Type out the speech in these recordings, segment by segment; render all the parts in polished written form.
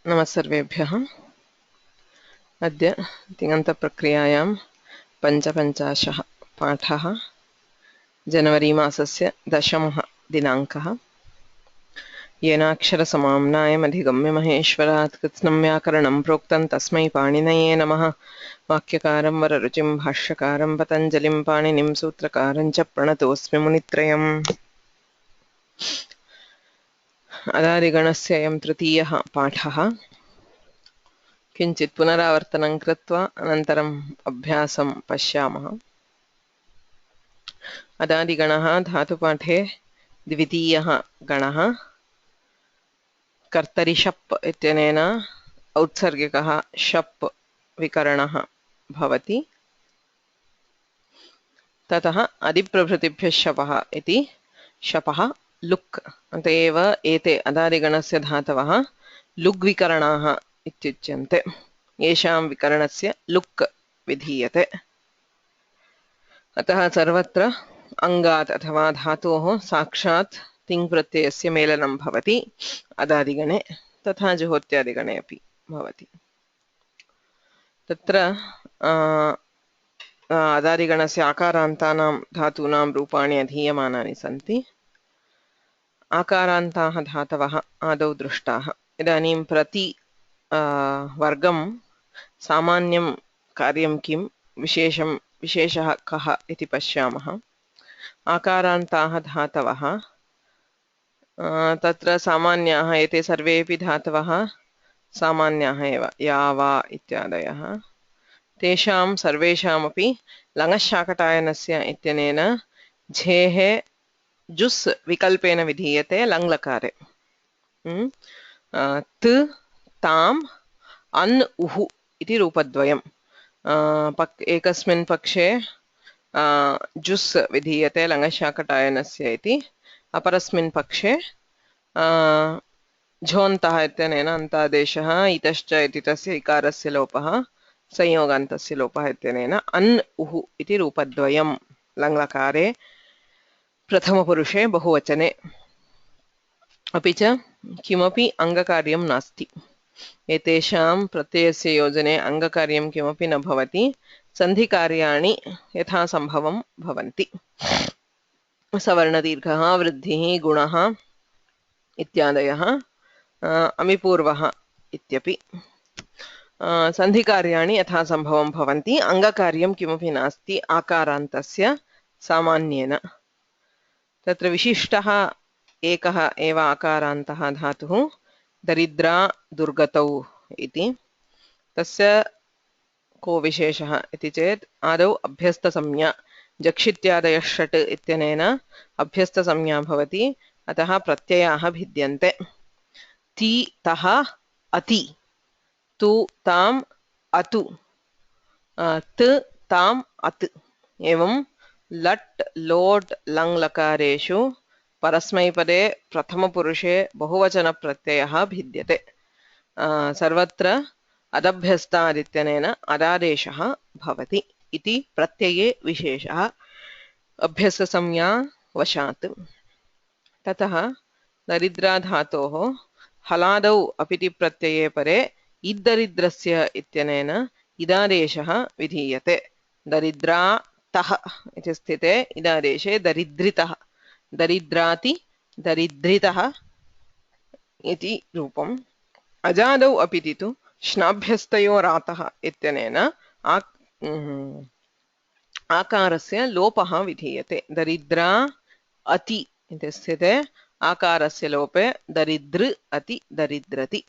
नमः सर्वेभ्यः। अद्य तिङन्तप्रक्रियायां पञ्चपञ्चाशः पाठः, जनवरी मासस्य 10 दिनाङ्कः। येनाक्षरसमाम्नायमधिगम्य महेश्वरात् कृत्स्नं व्याकरणं प्रोक्तं तस्मै पाणिनये नमः। वाक्यकारं वररुचिं भाष्यकारं पतञ्जलिं पाणिनिं सूत्रकारं च प्रणतोऽस्मि मुनित्रयम्। अदादिगणस्य अयं तृतीयः पाठः। किञ्चित् पुनरावर्तनं कृत्वा अनन्तरम् अभ्यासं पश्यामः। अदादिगणः धातुपाठे द्वितीयः गणः। कर्तरि शप् इत्यनेन औत्सर्गिकः शप् विकरणः भवति। ततः अधिप्रभृतिभ्यः शपः इति शपः लुक्। अत एव एते अदादिगणस्य धातवः लुग्विकरणाः इत्युच्यन्ते। येषां विकरणस्य लुक् विधीयते। अतः सर्वत्र अङ्गात् अथवा धातोः साक्षात् तिङ् प्रत्ययस्य मेलनं भवति अदादिगणे, तथा जुहोत्यादिगणे अपि भवति। तत्र अदादिगणस्य आकारान्तानां धातूनां रूपाणि अधीयमानानि सन्ति। आकारान्ताः धातवः आदौ दृष्टाः। इदानीं प्रति वर्गं सामान्यं कार्यं किं, विशेषः कः इति पश्यामः। आकारान्ताः धातवः तत्र सामान्याः, एते सर्वेपि धातवः सामान्याः एव, या वा इत्यादयः। तेषां सर्वेषामपि लङशाकटायनस्य इत्यनेन झेः जुस् विकल्पेन विधीयते लङ्लकारे। त् ताम् अन् उः इति रूपद्वयम्। एकस्मिन् पक्षे जुस् विधीयते लङशाकटायनस्य इति, अपरस्मिन् पक्षे झोन्तः इत्यनेन अन्तादेशः इतश्च इति तस्य इकारस्य लोपः संयोगान्तस्य लोपः इत्यनेन अन् उः इति रूपद्वयं लङ्लकारे प्रथमपुरुषे बहुवचने। अपि च किमपि अङ्गकार्यं नास्ति। एतेषां प्रत्ययस्य योजने अङ्गकार्यं किमपि न भवति। सन्धिकार्याणि यथासम्भवं भवन्ति। सवर्णदीर्घः, वृद्धिः, गुणः इत्यादयः, अमिपूर्वः इत्यपि सन्धिकार्याणि यथासम्भवं भवन्ति। अङ्गकार्यं किमपि नास्ति आकारान्तस्य सामान्येन। तत्र विशिष्टः एकः एव आकारान्तः धातुः दरिद्रा दुर्गतौ इति। तस्य को विशेषः इति चेत् आदौ अभ्यस्तसंज्ञा, जक्षित्यादयः षट् इत्यनेन अभ्यस्तसंज्ञा भवति। अतः प्रत्ययाः भिद्यन्ते। ति तः अति, तु ताम् अतु, त् ताम् अत्। एवं लट् लोट् लङ् लकारेषु परस्मैपदे प्रथमपुरुषे बहुवचनप्रत्ययः भिद्यते। सर्वत्र अदभ्यस्तादित्यनेन अदादेशः भवति इति प्रत्यये विशेषः अभ्यस्तसंज्ञा वशात्। ततः दरिद्राधातोः हलादौ अपिति प्रत्यये परे इद्दरिद्रस्य इत्यनेन इदादेशः विधीयते। दरिद्रा तः इति स्थिते इदादेशे दरिद्रितः, दरिद्राति दरिद्रितः इति रूपम्। अजादौ अपिति तु श्नाभ्यस्तयोरातः इत्यनेन आकारस्य लोपः विधीयते। दरिद्रा अति इति स्थिते आकारस्य लोपे दरिद्र अति दरिद्रति,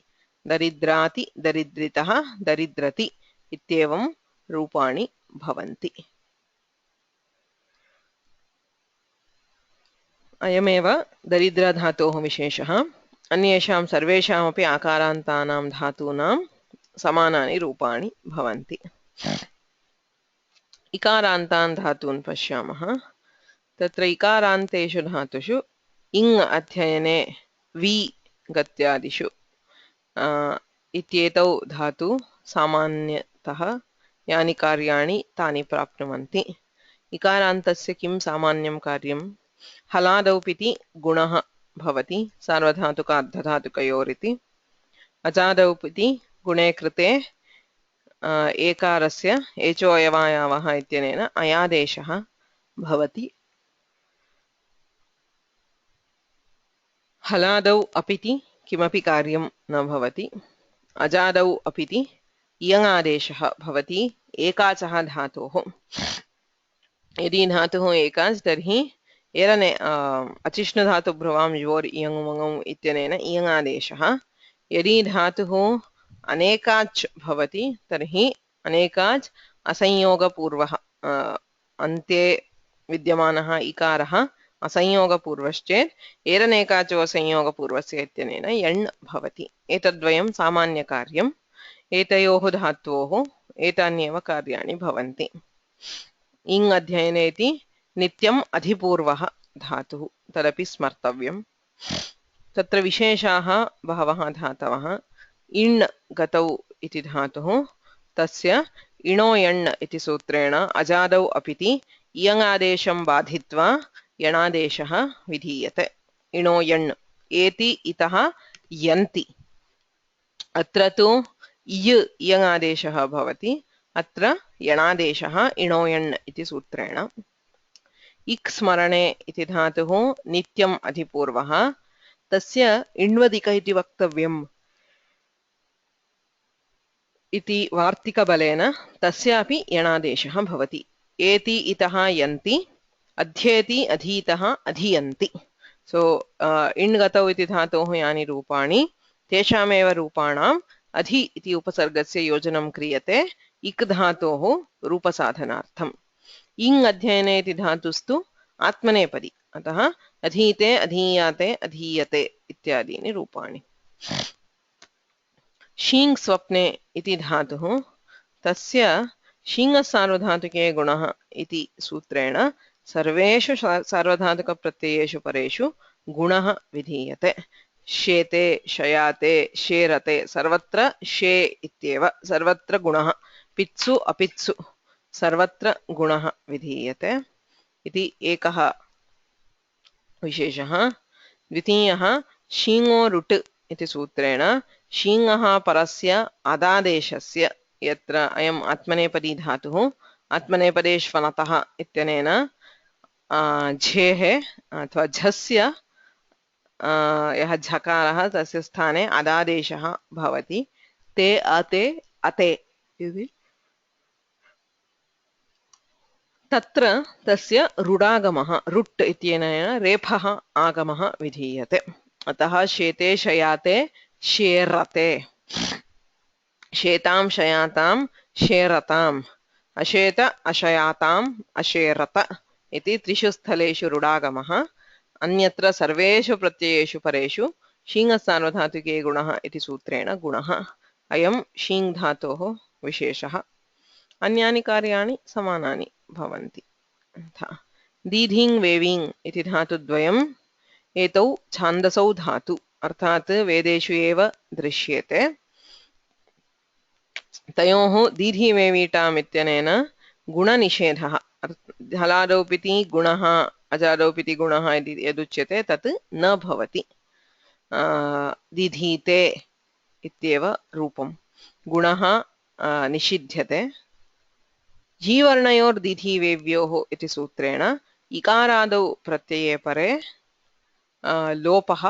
दरिद्राति दरिद्रितः दरिद्रति इत्येवं रूपाणि भवन्ति। अयमेव दरिद्रधातोः विशेषः। अन्येषां सर्वेषामपि आकारान्तानां धातूनां समानानि रूपाणि भवन्ति। इकारान्तान् धातून् पश्यामः। तत्र इकारान्तेषु धातुषु इङ् अध्ययने वि गत्यादिषु इत्येतौ धातु सामान्यतः यानि कार्याणि तानि प्राप्नुवन्ति। इकारान्तस्य किं सामान्यं कार्यं हलादौ पिति गुणः भवति सार्वधातुक अर्धधातुकयोरिति अजादौ पिति गुणे कृते एकारस्य एचो अयवायावः इत्यनेन अयादेशः भवति हलादौ अपिति किमपि कार्यं न भवति अजादौ अपिति इयङादेशः भवति एकाचः धातोः यदि धातुः एकाच् तर्हि एरने अचिष्णुधातुभ्रुवां योर् इयङु मङौ इत्यनेन इयङादेशः यदि धातुः अनेकाच् भवति तर्हि अनेकाच् असंयोगपूर्वः अन्ते विद्यमानः इकारः असंयोगपूर्वश्चेत् एरनेकाचो असंयोगपूर्वस्य इत्यनेन यण् भवति एतद्वयं सामान्यकार्यम् एतयोः धात्वोः एतान्येव कार्याणि भवन्ति इङ् अध्ययने इति नित्यम् अधिपूर्वः धातुः तदपि स्मर्तव्यम् तत्र विशेषाः बहवः धातवः इण् गतौ इति धातुः तस्य इणो यण् इति सूत्रेण अजादौ अपिति इयङादेशं बाधित्वा यणादेशः विधीयते इणो यण् एति इतः यन्ति अत्र तु इयङादेशः भवति अत्र यणादेशः इणो यण् इति सूत्रेण इक् स्मरणे इति धातुः नित्यम् अधिपूर्वः तस्य इण्वदिक इति वक्तव्यम् इति वार्तिकबलेन तस्यापि यणादेशः भवति एति इतः यन्ति अध्येति अधीतः अधीयन्ति सो इण् गतौ इति धातोः यानि रूपाणि तेषामेव रूपाणाम् अधि इति उपसर्गस्य योजनं क्रियते इक् धातोः रूपसाधनार्थम् इङ् अध्ययने इति धातुस्तु आत्मनेपदी अतः अधीते अधीयाते अधीयते इत्यादीनि रूपाणि शीङ् स्वप्ने इति धातुः तस्य शीङ्गसार्वधातुके गुणः इति सूत्रेण सर्वेषु सार्वधातुकप्रत्ययेषु परेषु गुणः विधीयते शेते शयाते शेरते सर्वत्र शे इत्येव सर्वत्र गुणः पित्सु अपित्सु सर्वत्र गुणः विधीयते इति एकः विशेषः द्वितीयः शीङो रुट् इति सूत्रेण शीङः परस्य अदादेशस्य यत्र अयम् आत्मनेपदी धातुः आत्मनेपदेष्वनतः इत्यनेन झेः अथवा झस्य यः झकारः तस्य स्थाने अदादेशः भवति ते अते अते इति तत्र तस्य रुडागमः रुट् इत्यनेन रेफः आगमः विधीयते अतः शेते शयाते शेरते शेतां शयातां शेरताम् अशेत अशयाताम् अशेरत इति त्रिषु स्थलेषु रुडागमः अन्यत्र सर्वेषु प्रत्ययेषु परेषु शीङसार्वधातुके गुणः इति सूत्रेण गुणः अयं शीङ् धातोः विशेषः अन्यानि कार्याणि समानानि भवन्ति दीधिङ् वेविङ् इति धातुद्वयम् एतौ छान्दसौ धातु अर्थात् वेदेषु एव दृश्येते तयोः दीधिवेवीटाम् इत्यनेन गुणनिषेधः हलादौ पिति गुणः अजादौ पिति गुणः इति यदुच्यते तत् न भवति दीधीते इत्येव रूपं गुणः निषिध्यते जीवर्णयोर्दिधिवेव्योः इति सूत्रेण इकारादौ प्रत्यये परे लोपः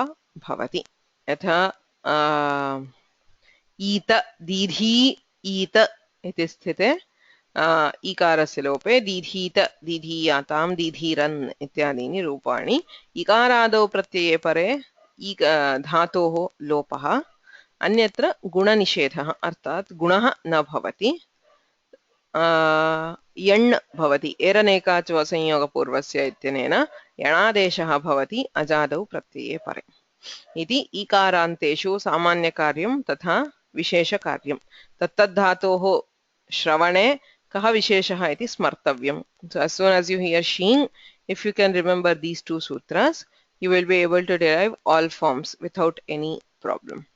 भवति यथा ईत दीधी ईत इति स्थिते ईकारस्य लोपे दीधीत दीधीयातां दीधीरन् इत्यादीनि रूपाणि इकारादौ प्रत्यये परे धातोः लोपः अन्यत्र गुणनिषेधः अर्थात् गुणः न भवति यण् भवति एरनेकाचो असंयोगपूर्वस्य इत्यनेन यणादेशः भवति अजादौ प्रत्यये परे इति ईकारान्तेषु सामान्यकार्यं तथा विशेषकार्यं तत्तद्धातोः श्रवणे कः विशेषः इति स्मर्तव्यम् so as soon as you hear shing if you can remember these two sutras you will be able to derive all forms without any problem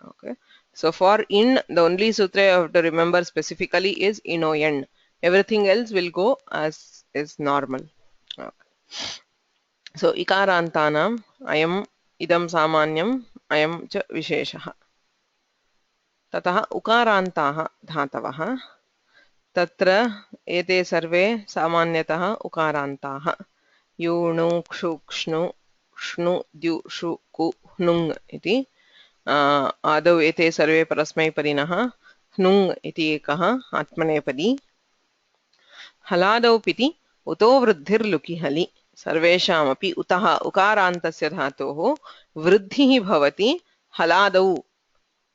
okay so for in the only sutra you have to remember specifically is ino yan everything else will go as is normal okay. So ikarantanam ayam idam samanyam ayam cha visheshah. ततः उकारान्ताः धातवः तत्र एते सर्वे सामान्यतः उकारान्ताः यूणु क्षु क्ष्णु क्ष्णु द्यु षु कु ह्नुङ् इति आदौ एते सर्वे परस्मैपदिनः ह्नुङ् इति एकः आत्मनेपदी हलादौ पिति उतो वृद्धिर्लुकि हलि सर्वेषामपि उतः उकारान्तस्य धातोः वृद्धिः भवति हलादौ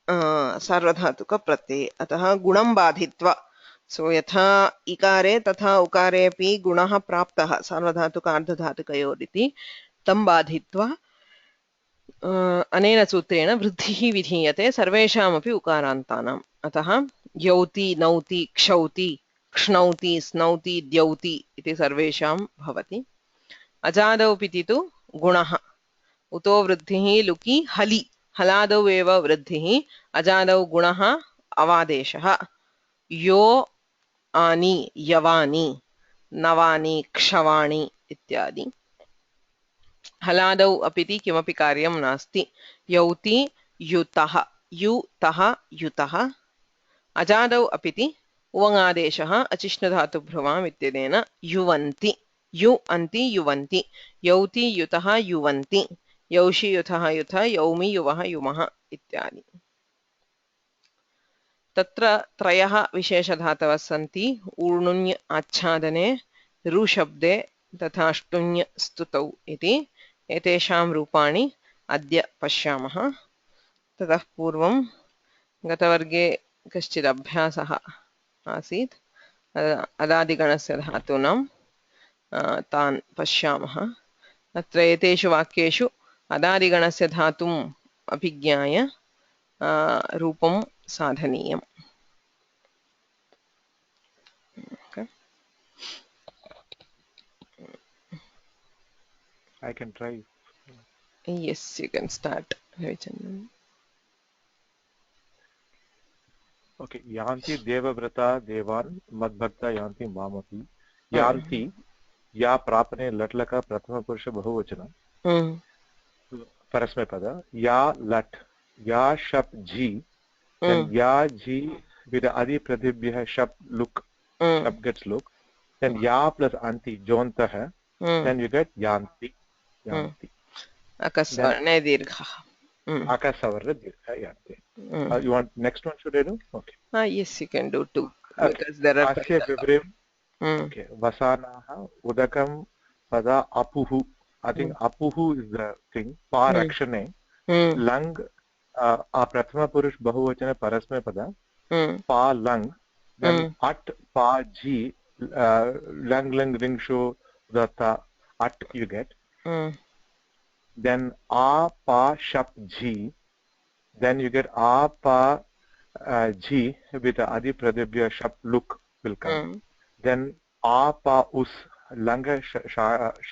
सार्वधातुक प्रत्यये अतः गुणं बाधित्वा सो यथा इकारे तथा उकारेऽपि गुणः प्राप्तः सार्वधातुक अर्धधातुकयोरिति तं बाधित्वा अनेन सूत्रेण वृद्धिः विधीयते सर्वेषामपि उकारान्तानाम् अतः यौति नौति क्षौति क्ष्णौति स्नौति द्यौति इति सर्वेषां भवति अजादौ पिति तु गुणः उतो वृद्धिः लुकि हलि हलादौ एव वृद्धिः अजादौ गुणः अवादेशः यो आनि यवानि नवानि क्षवाणि इत्यादि हलादौ अपिति किमपि कार्यं नास्ति यौति युतः युतः युतः अजादौ अपिति उवङादेशः अचिष्णुधातुभ्रुवाम् इत्यनेन युवन्ति यु अन्ति युवन्ति यौति युतः युवन्ति यौषि युतः युथ यौमि युवः युमः इत्यादि तत्र त्रयः विशेषधातवः सन्ति ऊर्णुञ् आच्छादने रुशब्दे तथा ष्टुञ् स्तुतौ इति एतेषां रूपाणि अद्य पश्यामः ततः पूर्वं गतवर्गे कश्चित् अभ्यासः आसीत् अदादिगणस्य धातूनां तान् पश्यामः अत्र एतेषु वाक्येषु अदादिगणस्य धातुम् अभिज्ञाय रूपं साधनीयम् okay. I can try. Yes, you can start. Okay, yanti devavrata devan madbhakta yanti mamapi yanti या प्रापने लट्लक प्रथम पुरुष बहुवचन परस्मैपद या लट या शप जी then ya ji with the adi pradibhyah shap look shap gets look then ya plus anti jontah then you get yanti yanti akasvarne dirghah akasavarna dirgha yanti you want next one should I do okay yes you can do two because there are asya vivrim okay vasanaha udakam pada apuhu I think apuhu is the thing pa rakshane lang आ प्रथम पुरुष बहुवचन परस्मै पद पा lung then at pa ji lang lang ring show data at you get then a pa shap ji then you get a pa ji with adi pradibhya shap look will come then a pa us lang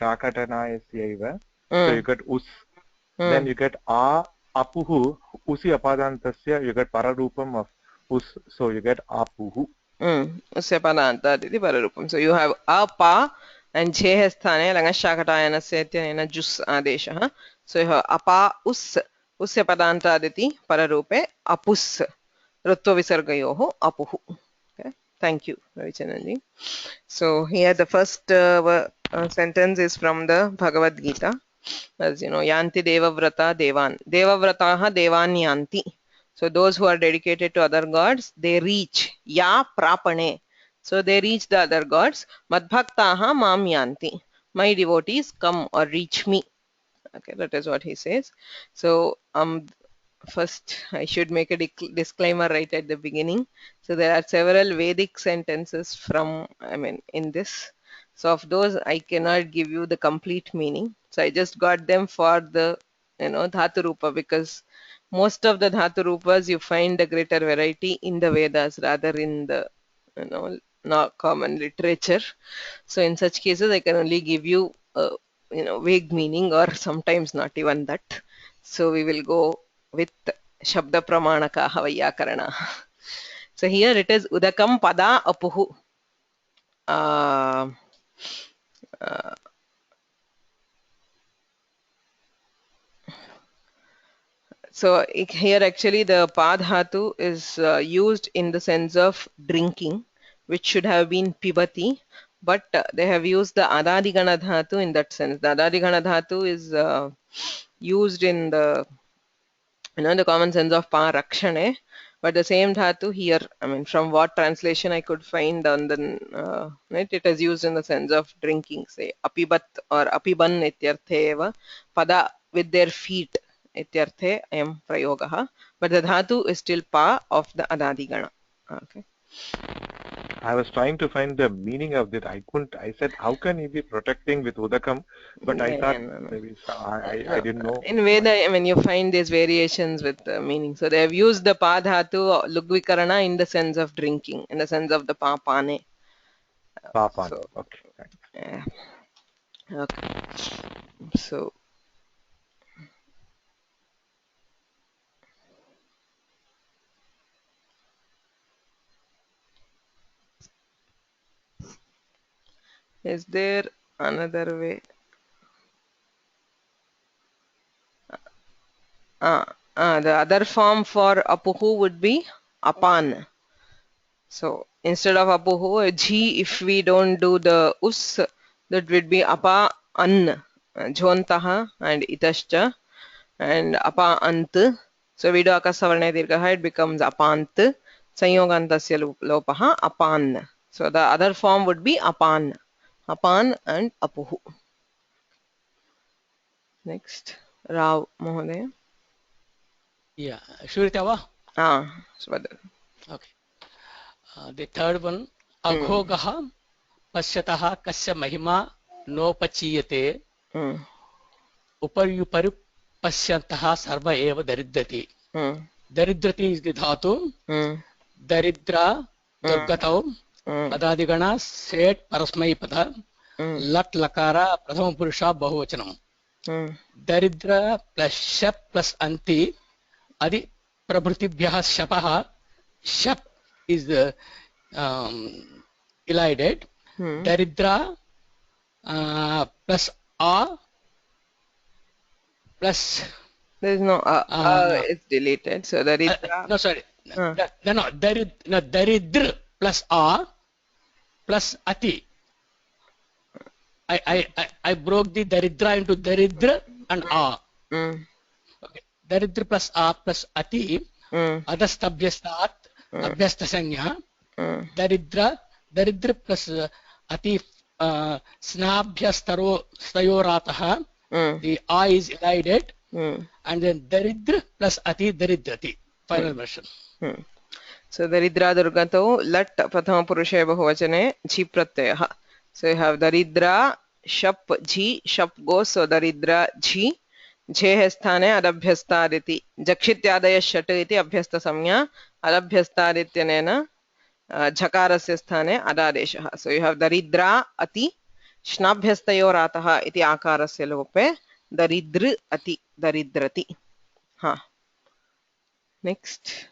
shakatanayasya so you get us then you get a apuhu usi apadantasya you get pararupam of us so you get apuhu usya padantat iti pararupam so you have apa and jhe sthane langashakatayanasya ityena jus adeshah so you have apa us usya padantat iti pararupe apus rutva visargayoh apuhu okay thank you Ravichananji so here the first sentence is from the Bhagavad Gita. As you know, yanti devavrata devan devavrataha devan yanti so those who are dedicated to other gods they reach ya prapane so they reach the other gods madbhaktaha mam yanti my devotees come or reach me okay that is what he says so first I should make a disclaimer right at the beginning so there are several Vedic sentences from in this so of those I cannot give you the complete meaning so I just got them for the dhatu rupa because most of the dhatu rupas you find a greater variety in the Vedas rather in the not common literature so in such cases I can only give you vague meaning or sometimes not even that so we will go with shabda pramanakaha vaiyakarana so here it is udakam pada apuhu So here actually the pa dhatu is used in the sense of drinking, which should have been pibati, but they have used the adadigana dhatu in that sense. The adadigana dhatu is used in the the common sense of pa rakshane, but the same dhatu here, I mean, from what translation I could find on the right, it is used in the sense of drinking, say apibat or apiban ityarthe eva pada, with their feet ityarthe ayam prayogah, but the dhatu is still pa of the adadigana. Okay. I was trying to find the meaning of that. I couldn't. I said, how can he be protecting with udakam? But I thought No. maybe I didn't know. In Veda, I mean, you find these variations with meaning. So they have used the pa dhatu lugvikarana in the sense of drinking, in the sense of the pa pane. Papani. So Okay. Thanks. yeah. Okay. So is there another way? The other form for apuhu would be apan. So instead of apuhu, jhi, if we don't do the us, that would be apa an, jhontaha and itascha, and apa ant. So we do akasavarne dirgha, it becomes apant. Sanyogantasya lopaha apan. So the other form would be apan. Apan and apuhu. Next, Rao Mohodaya. Yeah, Shuritawa. Swadar. Okay. The third one, aghogaha pasyataha kasya mahima nopachiyate uparyuparu pasyantaha sarva eva daridrati. Daridrati is the dhatu. Daridra durgatau adadigana set parasmai pada lat lakara prathama purusha bahuvachanam. Daridra plus shap plus anti adi prabhutibhyah shapaha. Shap is the elided. Daridra plus a plus There is no it's deleted. So daridra. no, sorry. No, daridr plus a plus ati. I broke the daridra into daridra and a. Okay. Daridra plus a plus ati. Adastabhyastat abhyasta sanya. Daridra plus ati snabhyastaro stayorataha. The a is elided. And then daridra plus ati daridrati. Final version. So daridra durgato lat prathama purushe bahuvachane jhi pratyayah. So you have daridra shap jhi, shap goes, so daridra jhi, jhe sthane adabhyastaditi jakshityadaya shat iti abhyasta samya adabhyastadityanena jhakarasya sthane adadeshah. So you have daridra ati shnabhyastayorataha iti akarasya lope daridr ati daridrati. Next.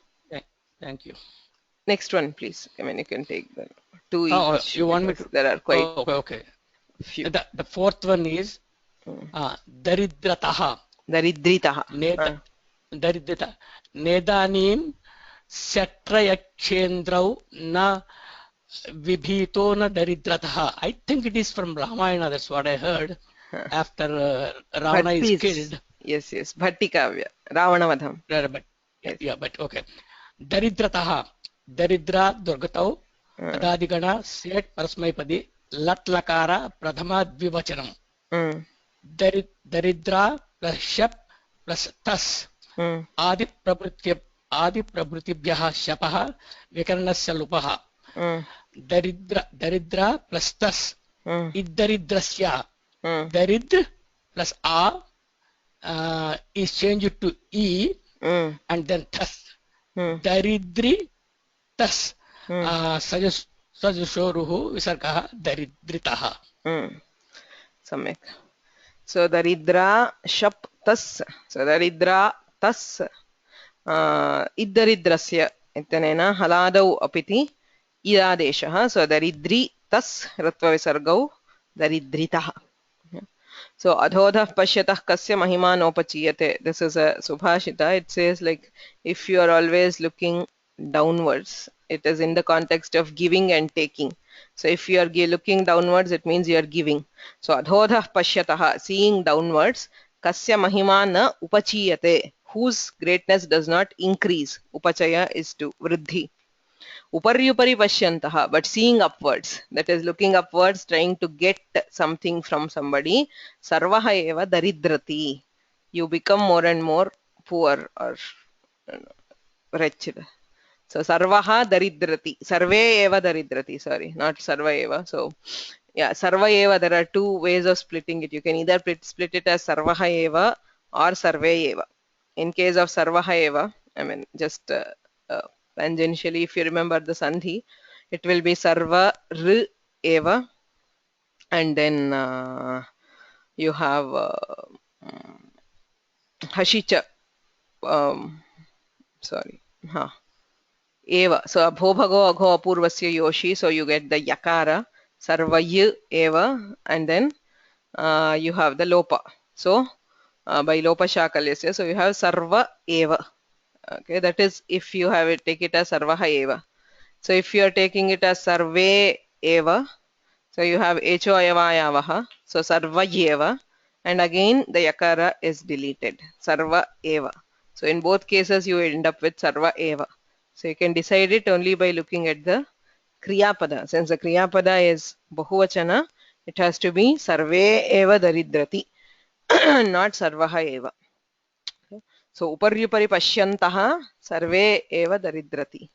Thank you. Next one, please. I mean, you can take the two Oh, each. you want me to? There are quite Okay. few. The fourth one is daridrataha. Daridritaha. Daridrita. Nedanim Shatrayakhendrau na vibhito na daridrataha. I think it is from Ramayana. That's what I heard. After Ravana is killed. Yes. Bhattikavya. Ravanavadham. But okay. Daridrataha. Daridra durgatau adadigana set parasmaipadi lat lakara prathama dvivachanam. Daridra plus shap plus tas adi prabhutibhyah shapaha vikarnasya lupaha. Daridra plus tas iddaridrasya. Darid plus a is changed to e and then tas. Daridri tas sajashoruhu visargaha daridritaha. Samyak. So daridra shap tas. So daridra tas iddaridrasya ityanena haladau apiti idadeshah. So daridri tas ratva visargau daridritaha. So adhodha pashyatah kasya mahima nopachiyate. This is a subhashita. It says like if you are always looking downwards, it is in the context of giving and taking. So if you are looking downwards, it means you are giving. So adhodha pashyatah, seeing downwards, kasya mahima na upachiyate, whose greatness does not increase. Upachaya is to vriddhi. Uparyupari pashyantah, but seeing upwards, that is looking upwards, trying to get something from somebody. Sarvaha eva daridrati. You become more and more poor or wretched. So sarvaha daridrati. Sarve eva daridrati. Sorry, not sarva eva. So yeah, sarva eva. There are two ways of splitting it. You can either split it as sarvaha eva or sarve eva. In case of sarvaha eva, I mean just tangentially, if you remember the sandhi, it will be sarva r eva, and then you have hashicha. Sorry, huh. Eva. So abho bhago agho apurvasya yoshi. So you get the yakara sarvay eva, and then you have the lopa. So by lopa shakalyasya, so you have sarva eva. Okay, that is if you have it, take it as sarvaha eva. So if you are taking it as sarve eva, so you have echo ayavayavaha, so sarva eva, and again the yakara is deleted, sarva eva. So in both cases you end up with sarva eva. So you can decide it only by looking at the kriya pada. Since the kriya pada is bahuvachana, it has to be sarve eva daridrati, not sarvaha eva. Okay. So uparyupari pashyantaha sarve eva daridrati.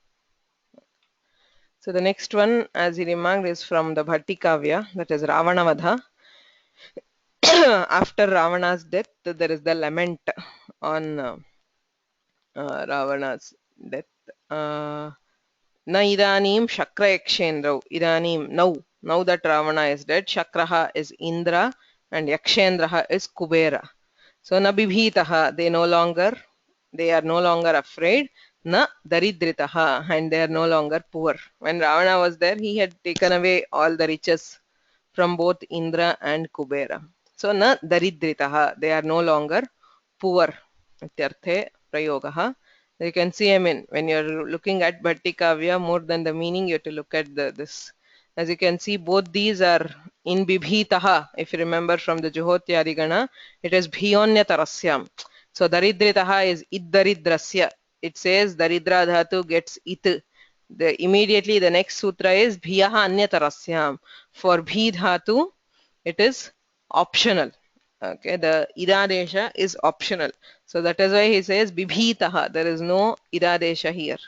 So the next one, as he remarked, is from the Bhatti Kavya, that is Ravanavadha. After Ravana's death, there is the lament on Ravana's death. Na idanim shakra yakshendrau. Idanim, now that Ravana is dead, shakraha is Indra and yakshendraha is Kubera. So na bibhitaha, they are no longer afraid. Na daridritaha, and they are no longer poor. When Ravana was there, he had taken away all the riches from both Indra and Kubera. So na daridritaha, they are no longer poor. Ityarthe prayogaha. You can see, I mean, when you're looking at Bhatti Kavya, more than the meaning, you have to look at this. As you can see, both these are in bibhitaha. If you remember from the Juhotyarigana, it is bhiyonyatarasyam. So daridritaha is iddaridrasya. It says daridra dhatu gets it. Immediately the next sutra is bhiyaha anyatarasyam. For bhi dhatu, it is optional. Okay, the idadesha is optional. So that is why he says bibhitaha. There is no idadesha here.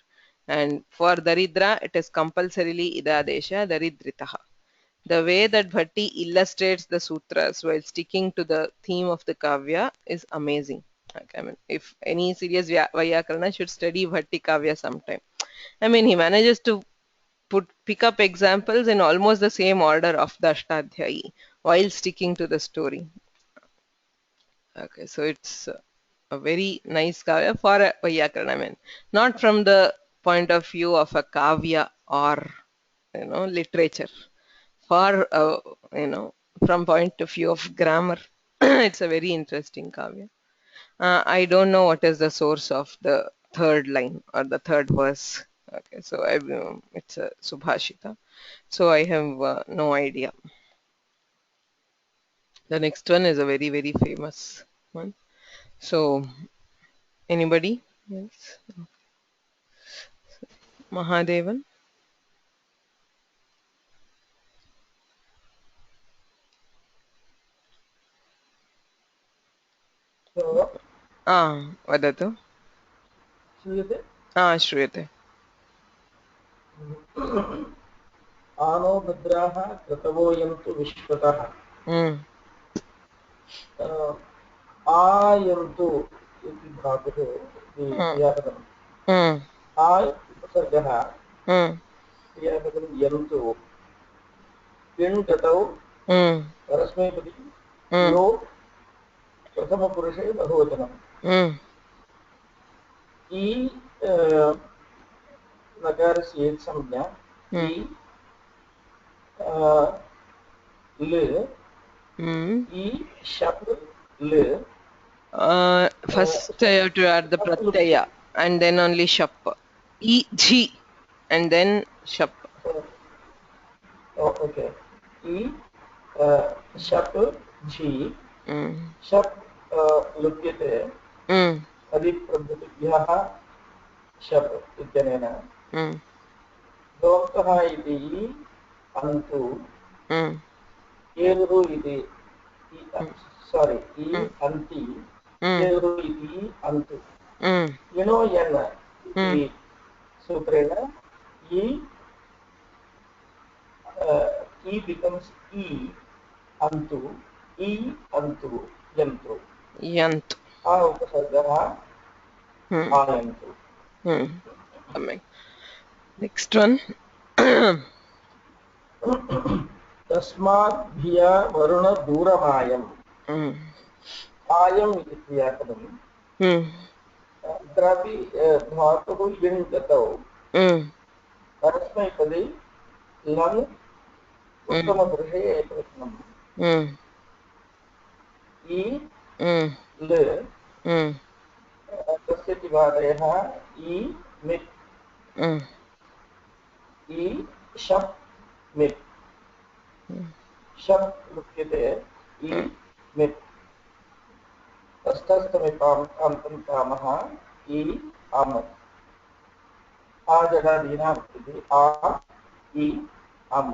And for daridra, it is compulsorily idadesha, daridritaha. The way that Bhatti illustrates the sutras while sticking to the theme of the kavya is amazing. Okay, I mean, if any serious Vyakarana should study Bhatti kavya sometime. I mean, he manages to pick up examples in almost the same order of the Ashtadhyayi while sticking to the story. Okay, so it's a very nice kavya for a Vyakarana. I mean, not from the point of view of a kavya or literature. For from point of view of grammar, it's a very interesting kavya. I don't know what is the source of the third line or the third verse. Okay, so it's a subhashita. So I have no idea. The next one is a very, very famous one. So, anybody else? Mahadevan? Vadatu. श्रूयते Shruyate. आनो भद्राः क्रतवो यन्तु विश्वतः आयन्तु इति धातुः क्रियापदम् आय् उपसर्गः क्रियापदं यन्तु इण् गतौ परस्मैपदी यो प्रथमपुरुषे बहुवचनम् E नकारस्य एक संज्ञा, ई ल E shap l. First you have to add the pratyaya and then only shap. E G and then shap. Oh, okay. E shap G. Mm. शप् लुप्यते अधिप्रभृतिभ्यः शप् इत्यनेन दोक्तः इति अन्तु एरुः इति सारी ई अन्ति एरुः इति अन्तु इणो यन् इति सूत्रेण ई becomes ई अन्तु ई अन्तु यन्तु Yant. उपसर्गः आयन्तु. Next one. तस्मात् धिया वरुण दूरमायम्. आयम् इति क्रियापदम्. अत्रापि धातुः यण् गतौ परस्मैपदी लङ् उत्तमपुरुषे एकवचनम्. ई ल तस्य तिवादयः ई मित् ई शप् मित् शप् लुप्यते ई मित् अस्तस्तमिपान्तं कामः ई अम् आजडादीनाम् इति आ ई अम्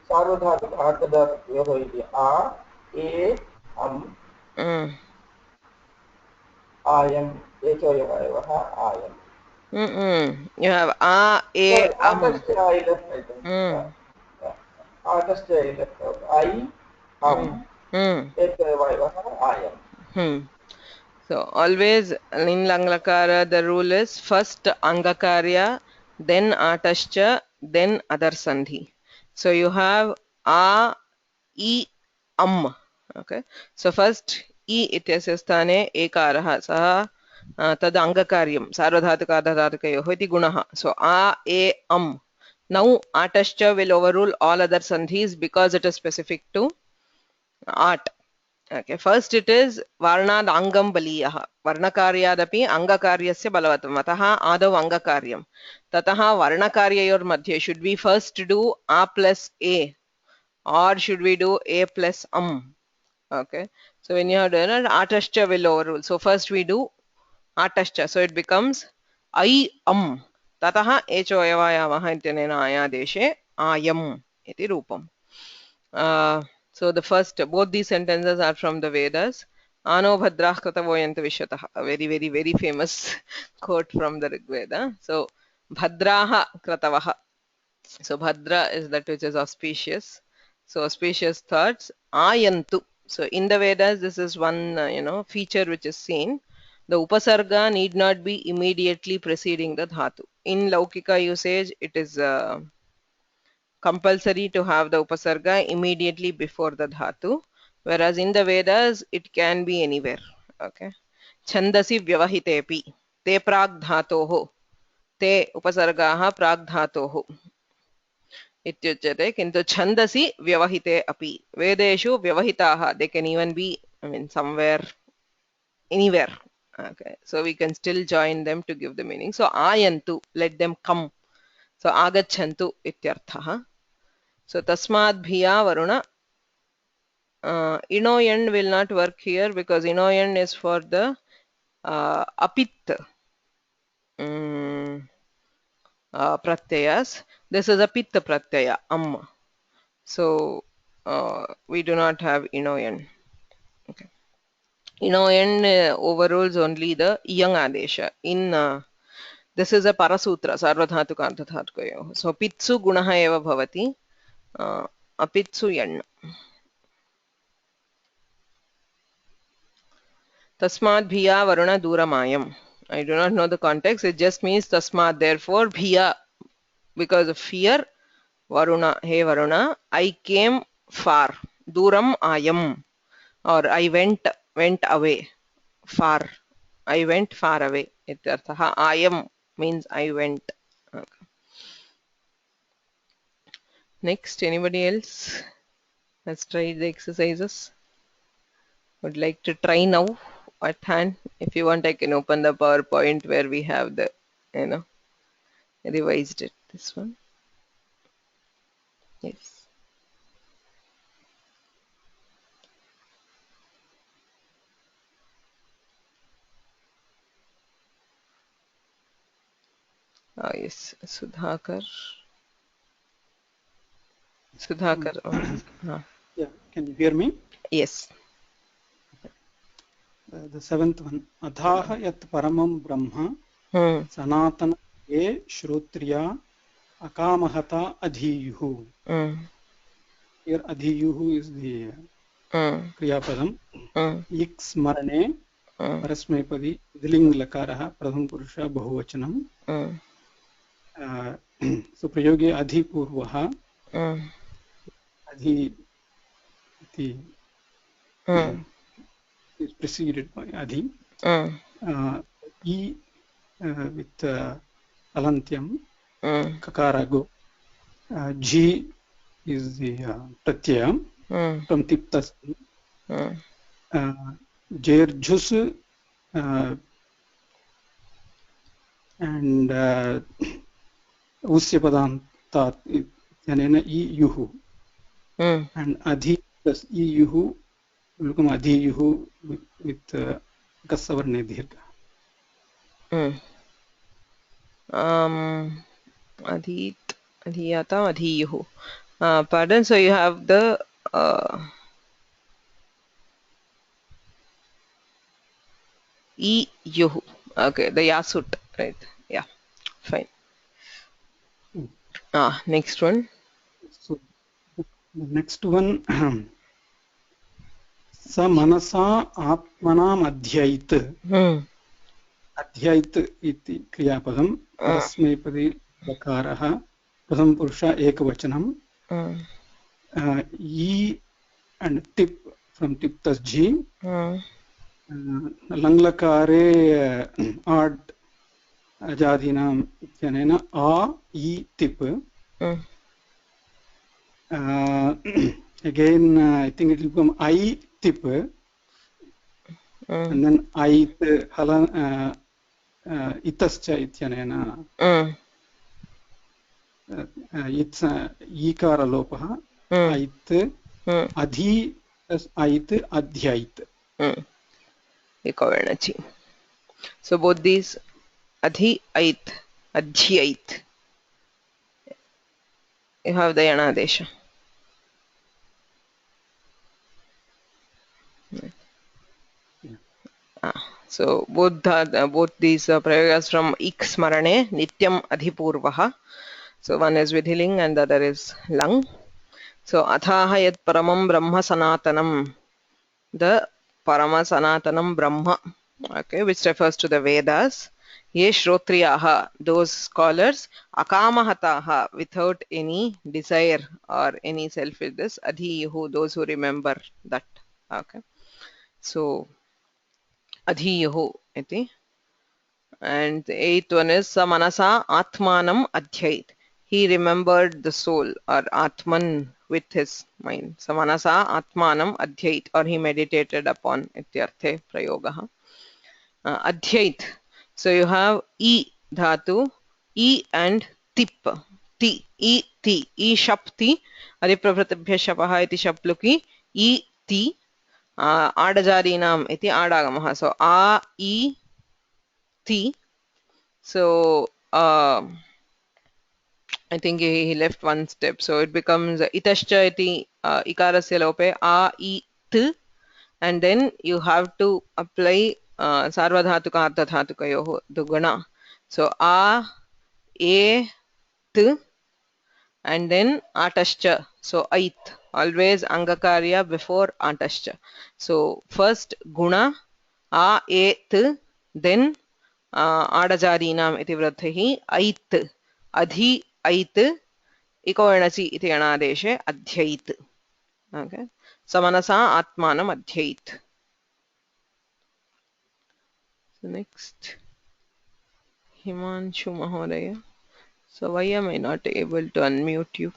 सार्वधातुक आर्धधातुकयोः इति आ ए अम् आयम् एचोयवयवः आयम्. You have a am. आगस्ट् ऐ अम् एचोयवयवः आयम्. So always in Langlakara the rule is first Angakarya, then Atascha, then other Sandhi. So you have a, e, am. Okay. So first e ityasya sthane ekarah saha tad Angakaryam sarvadhatukadhatukayoh iti gunaha. So a, am. Now Atascha will overrule all other Sandhis because it is specific to art. Okay, first it is varnad angam baliyah. Varnakaryadapi angakaryasya balavatam. Ataha adav angakaryam. Tataha varnakaryayor madhye. Should we first do a plus a or should we do a plus am? Okay, so when you have done it, atascha will overrule. So first we do atascha. So it becomes I am. Tataha echo evayamah ityanena ayadeshe ayam iti rupam. So the first, both these sentences are from the Vedas. Ano bhadrah kratavoyantu vishyatah, a very, very, very famous quote from the Rig Veda. So bhadraha kratavaha. So bhadra is that which is auspicious. So auspicious thoughts. Ayantu. So in the Vedas, this is one feature which is seen. The upasarga need not be immediately preceding the dhatu. In Laukika usage, it is compulsory to have the upasarga immediately before the dhatu, whereas in the Vedas it can be anywhere. Okay, chandasi vyavahitepi te prag dhatoho te upasargaah prag dhatoho ityuchyate, kintu chandasi vyavahite api vedeshu vyavahitaah, they can even be somewhere, anywhere. Okay, so we can still join them to give the meaning. So ayantu, let them come. So agachantu ityarthah. So tasmad bhiya varuna. Inoyan will not work here because inoyan is for the apit pratyayas. This is a pitta pratyaya am. So we do not have inoyan. Okay. Inoyan overrules only the yang adesha. In this is a parasutra sarvadhatuka ardhadhatukayoh. So pitsu gunaha eva bhavati apitsu yan. Tasmad bhiya varuna duramayam. I do not know the context. It just means tasmad. Therefore, bhiya, because of fear, varuna, hey varuna, I came far. Duram ayam, or I went away. Far. I went far away. Ityarthaha. Ayam means I went. Okay. Next, anybody else Let's try the exercises. Would like to try now at hand. If you want, I can open the PowerPoint where we have the, revised it. This one. Yes. Yes, Sudhakar. Yeah, can you hear me? Yes. The seventh one. Adhaha yat paramam brahma sanatana ye shrotriya akamahata adhiyuhu. Here adhiyuhu is the kriyapadam. Ik smarane parasmaipadi diling lakaraha pratham purusha bahuvachanam. So prayoge adhi purvaha adhi iti is preceded by adhi. E with alantyam kakarago. G is the pratyaya from tiptas. Jerjus and usyapadantat yanena e yuhu and adhi plus e yuhu will become adhi yuhu with kasavarne dirgha. Adhiyata, adhiyuhu. Pardon, so you have the E yuhu. Okay, the yasut, right? Yeah, fine. Next one. So the next one, sa manasa atmanam adhyait. Adhyait iti kriyapadam parasmaipadi lakarah pratham purusha ekavachanam. E and tip from tiptas G. Langlakare odd ajadinam ityanena a e tip. Again I think it will become I tip and then I halan itascha ityanena it's ikara lopaha ait adhi plus ait adhyait. So both these adhi ait, adhyait. You have the yanadesha. So both these prayagas from ik smarane nityam adhipurvaha. So one is with hiling and the other is lung. So athaha yat paramam brahma sanatanam, the parama sanatanam brahma, okay, which refers to the Vedas. Ye shrotriyaha, those scholars, akamahataha, without any desire or any selfishness, adhiyuhu, those who remember that. Okay, so adhiyuhu iti. And the eighth one is samanasa atmanam adhyait. He remembered the soul or atman with his mind. Samanasa atmanam adhyait, or he meditated upon ityarthe prayogaha. Adhyait. So you have e dhatu, e and tip. Ti, e ti, e shapti, adipravratibhya shapaha iti shapluki, e ti, adajarinam iti adagamaha. So a, e, ti. So I think he left one step. So it becomes itascha iti ikarasya lope a, e, t, and then you have to apply sarvadhatuka ardhadhatukayoh dugana. So a, t, and then atascha. So ait, always angakarya before atascha. So first guna a, t, then आडजारीनाम इति वृद्धिः ऐत् अधि ऐत् इकोणचि इति अणादेशे अध्यैत्. Okay, समनसा आत्मानम् अध्यैत्. So next, Himanshu Mahodaya. So why am I not able to unmute you?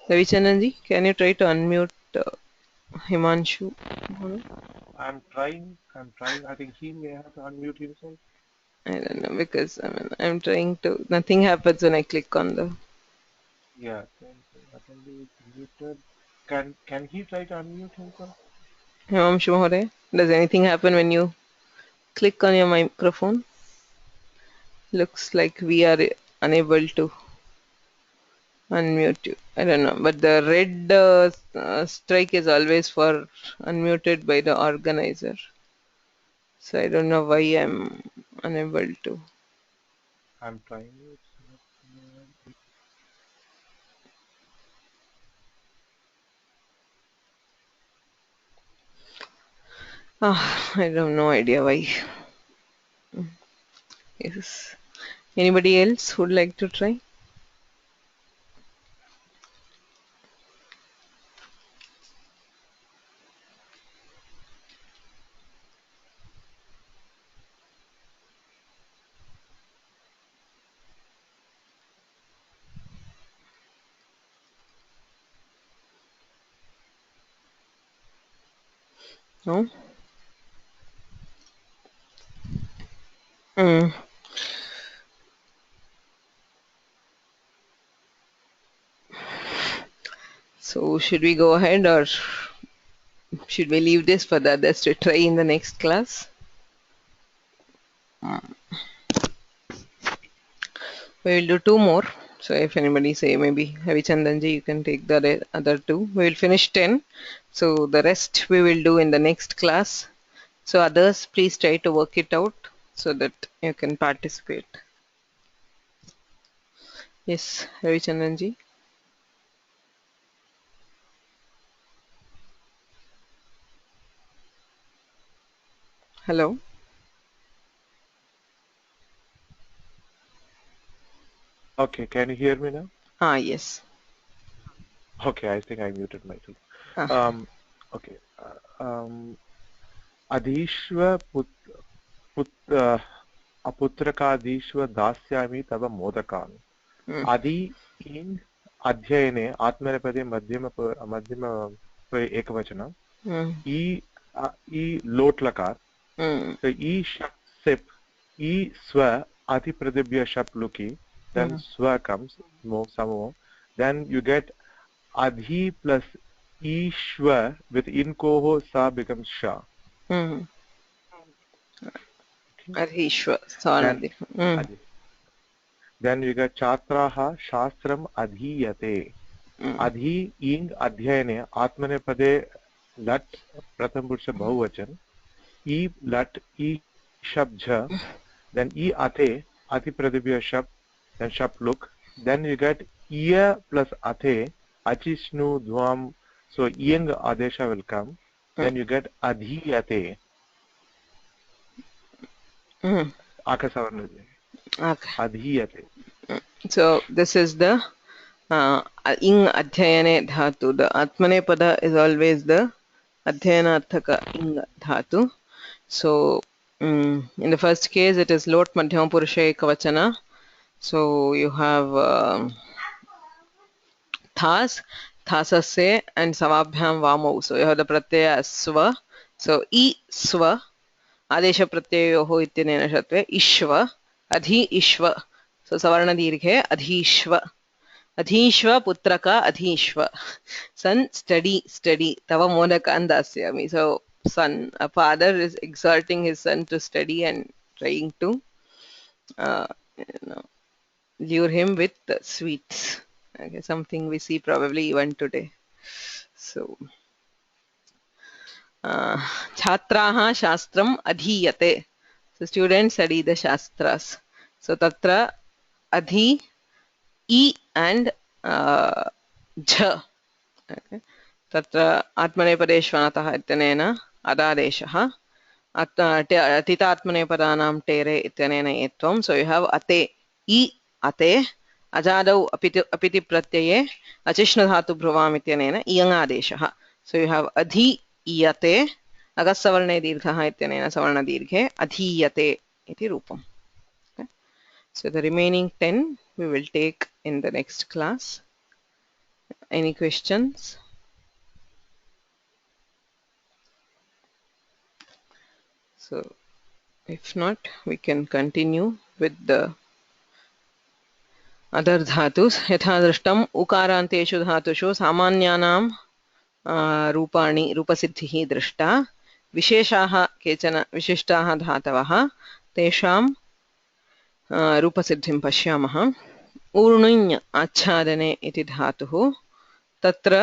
Ravichandranji, can you try to unmute Himanshu? I'm trying. I think he may have to unmute himself. I don't know, because I'm trying to. Nothing happens when I click on the. Yeah, attendee is muted. Can he try to unmute himself? Himanshu Mahoday, does anything happen when you click on your microphone? Looks like we are unable to unmute you. I don't know, but the red strike is always for unmuted by the organizer. So I don't know why I'm unable to. I'm trying. I have no idea why. Yes. Anybody else would like to try? No? Mm. So should we go ahead, or should we leave this for the others to try in the next class? We will do 2 more. So if anybody say maybe Havichandanji, you can take the other 2. We will finish 10. So the rest we will do in the next class. So others, please try to work it out so that you can participate. Yes, Havichandanji. Hello. Okay, can you hear me now? Yes. Okay, I think I muted myself. Ah. Okay. Adhishva aputrakaadhishva dasyami tava modakan. Adi in adhyayane atmanepade madhyama ekavachana. E lotlakar. So e sip e swa ati pradibhya shap luki. Then swa comes samo. Then you get adhi plus ishwa with inkoho sa becomes sha. Adhishwa. Then you get chatraha shastram adhiyate. Adhi ing adhyayane atmanepade lat pratham purusha bahuvachan. E lat e shabjha. Then e ate ati pradibhya shab. Then shab look. Then you get iya plus ate achishnu dvam. So ing adesha will come. Then you get adhiyate. Akasavarna. Okay. Adhiyate. So this is the ing adhyayane dhatu. The atmane pada is always the adhyanarthaka ing dhatu. So in the first case it is lot madhyama purusha ekavachana. So you have thas, thasasya and savabhyam vamau. So you have the pratyaya swa. So I swa आदेश प्रत्ययोः इत्यनेन शत्वे इश्व अधि इश्व सो सवर्ण दीर्घे अधीश्व अधीश्व पुत्रक अधीश्व son study तव मोदकान् दास्यामि. So son, a father is exhorting his son to study and trying to lure him with sweets. Okay, something we see probably even today. So छात्राः शास्त्रम् अधीयते. So students study the shastras. So tatra adhi e and jha. Okay. Tatra atmanepadeshvanatah ityanena adadeshah. Titatmanepadanam tere ityanena etvam. So you have ate e ate ajadau apiti pratyaye achishna dhatu bhruvam ityanena iyangadeshah. So you have adhi iyate अगस्सवर्णे दीर्घः इत्यनेन सवर्णदीर्घे अधीयते इति रूपम्. Okay. So the remaining 10 we will take in the next class. Any questions? So if not, we can continue with the other dhatus. Yatha drishtam ukaranteshu dhatushu samanyanam रूपाणि रूपसिद्धिः दृष्टा विशेषाः केचन विशिष्टाः धातवः तेषां रूपसिद्धिं पश्यामः ऊर्णुञ् आच्छादने इति धातुः तत्र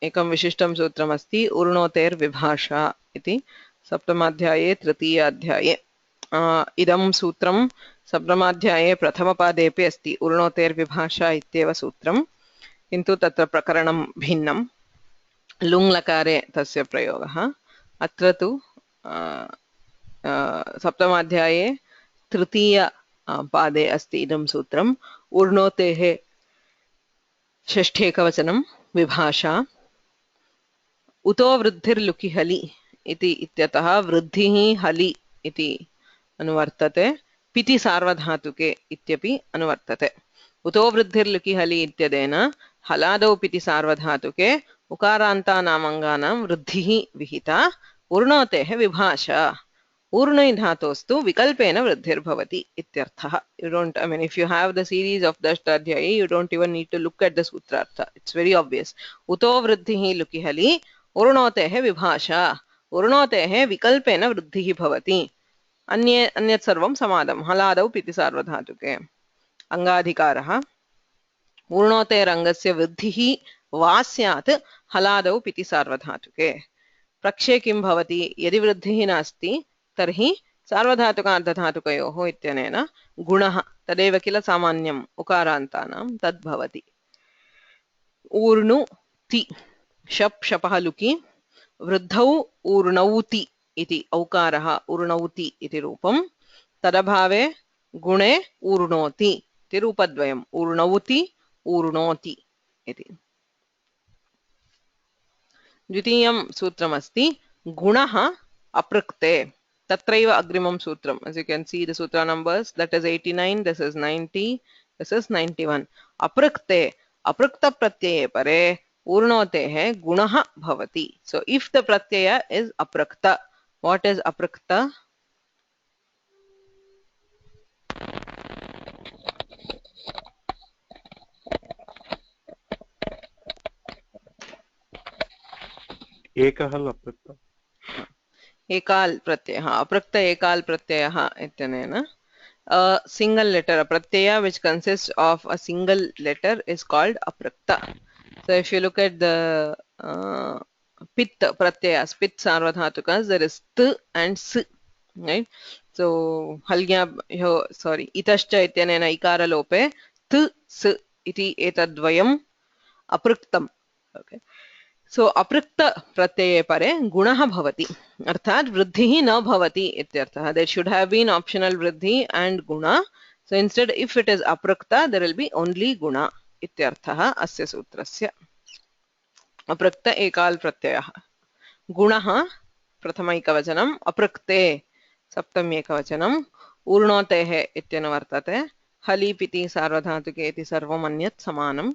एकं विशिष्टं सूत्रमस्ति ऊर्णोतेर्विभाषा इति सप्तमाध्याये तृतीयाध्याये इदं सूत्रं सप्तमाध्याये प्रथमपादेपि अस्ति ऊर्णोतेर्विभाषा इत्येव सूत्रं किन्तु तत्र प्रकरणं भिन्नं लुङ् लकारे तस्य प्रयोगः अत्र तु सप्तमाध्याये तृतीय पादे अस्ति इदं सूत्रम् ऊर्णोतेः षष्ठेकवचनं विभाषा उतो वृद्धिर्लुकि हलि इति इत्यतः वृद्धिः हलि इति अनुवर्तते पिति सार्वधातुके इत्यपि अनुवर्तते उतो वृद्धिर्लुकि हलि इत्यनेन हलादौ पिति सार्वधातुके उकारान्तानामङ्गानां वृद्धिः विहिता ऊर्णोतेः विभाषा ऊर्णै धातोस्तु विकल्पेन वृद्धिर्भवति इत्यर्थः. You don't, I mean, if you have the series of the Ashtadhyayi, you don't even need to look at the sutrartha. It's very obvious. Uto vruddhihi lukihali urnoteh vibhasha urnoteh vikalpena vruddhihi bhavati. Anyat sarvam samadam haladau piti sarvadhatuke. Angadhikarah urnoteh rangasya vruddhihi वास्यात् हलादौ पिति सार्वधातुके प्रक्षे किं भवति यदि वृद्धिः नास्ति तर्हि सार्वधातुकार्धधातुकयोः इत्यनेन गुणः तदेव किल सामान्यम् उकारान्तानां तद् भवति ऊर्णुति शप् शपः लुकि वृद्धौ ऊर्णौति इति औकारः ऊर्णौति इति रूपं तदभावे गुणे ऊर्णोति इति रूपद्वयम् ऊर्णौति ऊर्णोति इति. द्वितीयं सूत्रमस्ति गुणः अपृक्ते तत्रैव अग्रिमं सूत्रम्. As you can see the sutra numbers, that is 89, this is 90, this is 91. अपृक्ते अपृक्त प्रत्यये परे ऊर्णोतेः गुणः भवति. So if the pratyaya is aprakta, what is aprakta? एकः अपृक्तः एकाल प्रत्ययः अपृक्त एकाल प्रत्ययः इत्यनेन a single letter a pratyaya which consists of a single letter is called aprakta. So if you look at the pit pratyayas pit sarvadhatukas there is t and s, right? So halgya sorry itascha ityanena ikara lope t s iti etadvayam apruktam. Okay. So aprakta pratyaya pare gunaha bhavati अर्थात वृद्धिः न भवति इत्यर्थः. There should have been optional वृद्धि and guna. So instead if it is aprakta there will be only guna इत्यर्थः अस्य सूत्रस्य. अपृक्त एकाल प्रत्ययः गुणः प्रथमैकवचनम् अपृक्ते सप्तम्येकवचनम् ऊर्णोतेः इत्यनुवर्तते हलि पिति सार्वधातुके इति सर्वम् अन्यत् समानम्.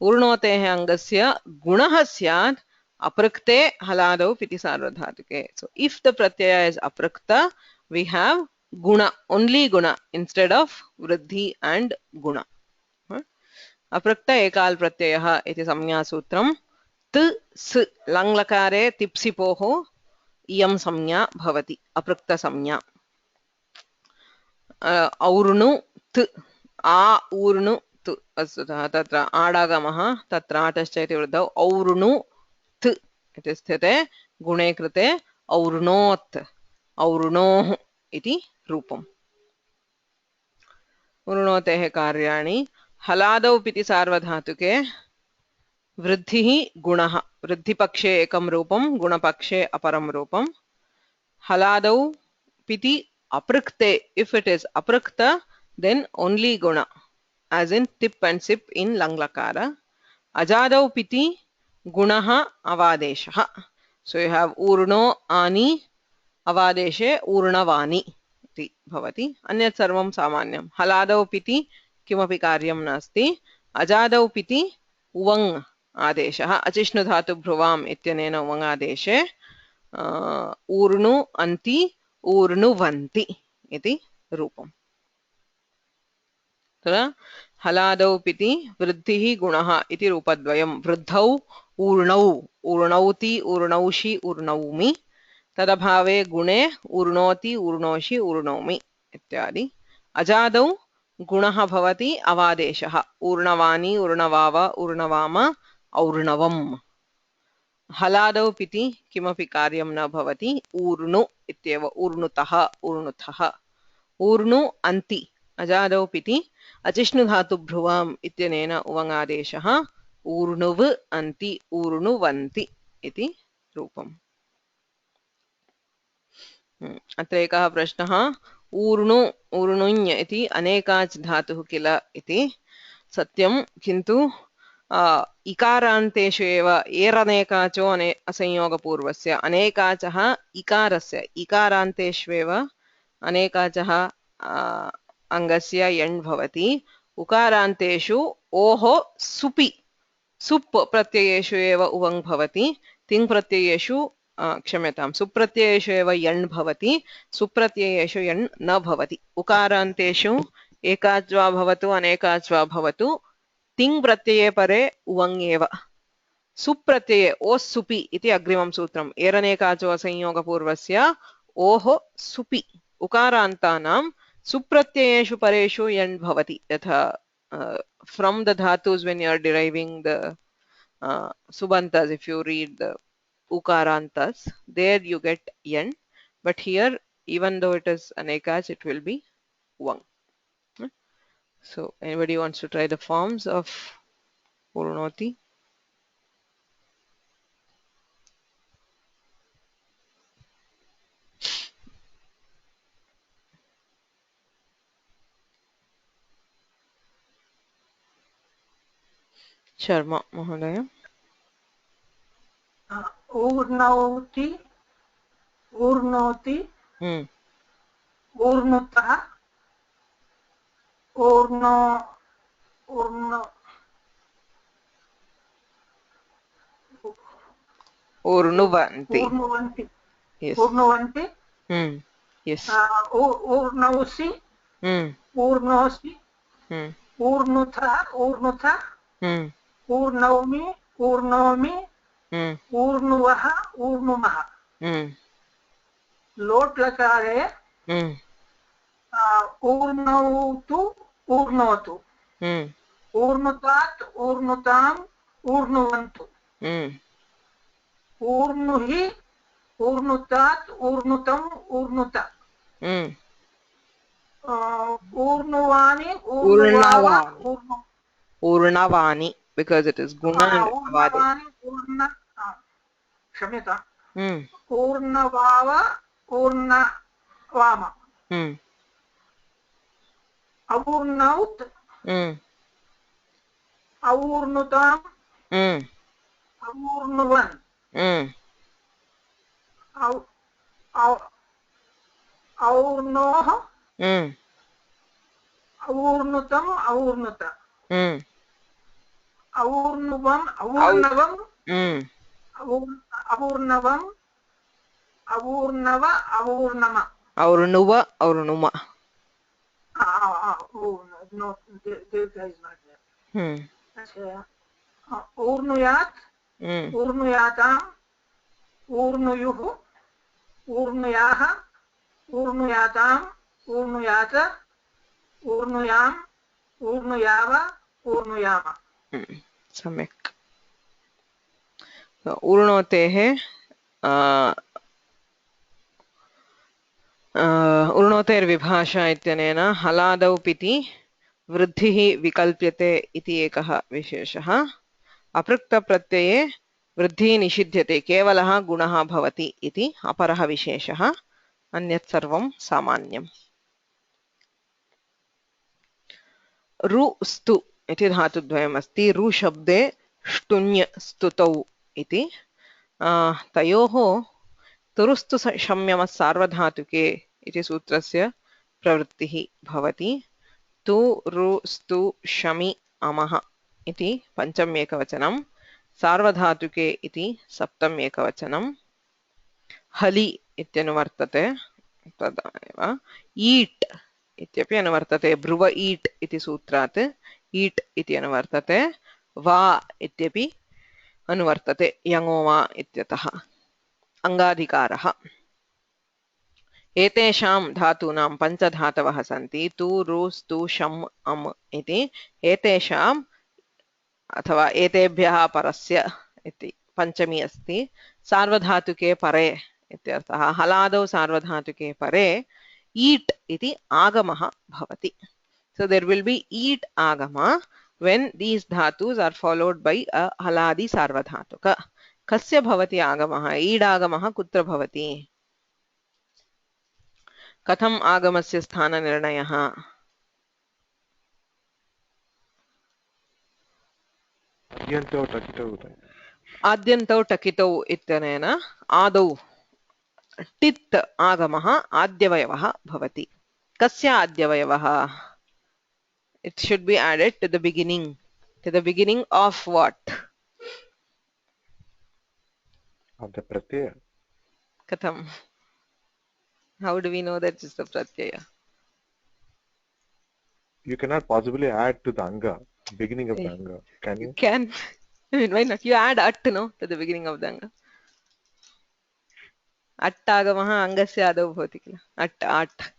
ऊर्णोतेः अङ्गस्य गुणः स्यात् अपृक्ते हलादौ पिति सार्वधातुके. So if the pratyaya is aprakta we have guna, only guna instead of vruddhi and guna. अपृक्ता एकाल प्रत्ययः इति संज्ञा सूत्रम् त स लङ्लकारे तिप्सिपोः इयं संज्ञा भवति अपृक्त संज्ञा. और्णु त आ ऊर्णु त वस्तुतः तत्र आडागमः तत्र आटश्च इति वृद्धौ और्णु त इति स्थिते गुणे कृते और्णोत् और्णोः इति रूपम्. ऊर्णोतेः कार्याणि हलादौ पिति सार्वधातुके वृद्धिः गुणः वृद्धिपक्षे एकं रूपं गुणपक्षे अपरं रूपं. हलादौ पिति अपृक्ते if it is aprakta then only guna as in tip and sip in langlakara. Ajadau piti gunaha avadeshah. So you have urno ani avadeshe urnavani iti bhavati. Anyat sarvam samanyam. Haladau piti kimapi karyam nasti. Ajadau piti uvang आदेशः अचिष्णुधातुभ्रुवाम् इत्यनेन उमङ्गादेशे ऊर्णु अन्ति ऊर्णुवन्ति इति रूपम् तदा हलादौ पिति वृद्धिः गुणः इति रूपद्वयं वृद्धौ ऊर्णौ ऊर्णौति ऊर्णौषि ऊर्णौमि तदभावे गुणे ऊर्णोति ऊर्णोषि ऊर्णौमि इत्यादि अजादौ गुणः भवति अवादेशः ऊर्णवानि ऊर्णवाव ऊर्णवाम और्णवम् हलादौ पिति किमपि कार्यं न भवति ऊर्णु इत्येव ऊर्णुतः ऊर्णुथः ऊर्णु अन्ति अजादौ पिति अचिष्णुधातुभ्रुवाम् इत्यनेन उवङ्गादेशः ऊर्णुव् अन्ति ऊर्णुवन्ति इति रूपम् अत्र एकः प्रश्नः ऊर्णु ऊर्णुञ् इति अनेकाच् धातुः किल इति सत्यं किन्तु इकारान्तेषु एव एरनेकाचो असंयोगपूर्वस्य अनेकाचः इकारस्य इकारान्तेष्वेव अनेकाचः अङ्गस्य यण् भवति उकारान्तेषु ओः सुपि सुप् प्रत्ययेषु एव उवङ् भवति तिङ् प्रत्ययेषु क्षम्यतां सुप्रत्ययेषु एव यण् भवति सुप्रत्ययेषु यण् न भवति उकारान्तेषु एकाच् वा भवतु अनेकाच् वा भवतु तिङ् प्रत्यये परे उवङ् एव सुप्रत्यये ओ सुपि इति अग्रिमं सूत्रम् एरनेकाचो असंयोगपूर्वस्य ओः सुपि उकारान्तानां सुप्रत्ययेषु परेषु यण् भवति यथा from the dhatus when you are deriving the subantas if you read the ukarantas there you get yan but here even though it is anekach it will be wang. So anybody wants to try the forms of urnoti? Sharma Mahodaya. ऊर्णौति ऊर्णोति ऊर्णुतः ऊर्णो ऊर्ण ऊर्णुवन्ति ऊर्णुवन्ति yes ऊर्णुवन्ति yes ऊर्णौसि ऊर्णोसि ऊर्णुतः ऊर्णुत ऊर्णौमि ऊर्णोमि ऊर्णुवः ऊर्णुमः लोट् लकारे ऊर्णौतु ऊर्णोतु ऊर्णुतात् ऊर्णुताम् ऊर्णुवन्तु ऊर्णुहि ऊर्णुतात् ऊर्णुतम् ऊर्णुत ऊर्णुवानि ऊर्णवानि because it is guna and avadi क्षम्यता ऊर्णवाव ऊर्णवाम अऊर्णौत् अऊर्णुताम् अऊर्णुवन् अऊर्णोः अऊर्णुतम् अऊर्णुत अऊर्णुवम् अऊर्णवम् अऊर्णवम् अऊर्णव अऊर्णम और्णुव और्णुम no this guy is not there ऊर्णुयात् ऊर्णुयाताम् ऊर्णुयुः ऊर्णुयाः ऊर्णुयाताम् ऊर्णुयात ऊर्णुयाम् ऊर्णुयाव ऊर्णुयाम सम्यक् ऊर्णोतेः ऊर्णोतेर्विभाषा इत्यनेन हलादौ पिति वृद्धिः विकल्प्यते इति एकः विशेषः अपृक्तप्रत्यये वृद्धिः निषिध्यते केवलः गुणः भवति इति अपरः विशेषः अन्यत् सर्वं सामान्यम् रु स्तु इति धातुद्वयम् अस्ति रु शब्दे ष्टुन्य स्तुतौ इति तयोः तुरुस्तु शम्यमः सार्वधातुके इति सूत्रस्य प्रवृत्तिः भवति तु रु स्तु शमि अमः इति पञ्चम्येकवचनं सार्वधातुके इति सप्तम एकवचनं हलि इत्यनुवर्तते तदेव ईट् इत्यपि अनुवर्तते ब्रुव ईट् इति सूत्रात् ईट् इति अनुवर्तते वा इत्यपि अनुवर्तते यङोवा इत्यतः अङ्गाधिकारः एतेषां धातूनां पञ्चधातवः सन्ति तु रु स्तु शम् अम् इति एतेषाम् अथवा एतेभ्यः परस्य इति पञ्चमी अस्ति सार्वधातुके परे इत्यर्थः हलादौ सार्वधातुके परे ईट् इति आगमः भवति so there will be eat agama when these dhatus are followed by a haladi sarvadhatuka kasya bhavati agamah ईड आगमः कुत्र भवति कथम आगमस्य स्थान निर्णयः आद्यन्तौ टकितौ इत्यनेन आदौ टित् आगमः आद्यवयवः भवति कस्य आद्यवयवः it should be added to the beginning of what of the pratyaya katham how do we know that it's the pratyaya you cannot possibly add to the anga beginning of the anga can you can I mean why not you add at no to the beginning of the anga at आगमः अङ्गस्य आदौ भवति किल at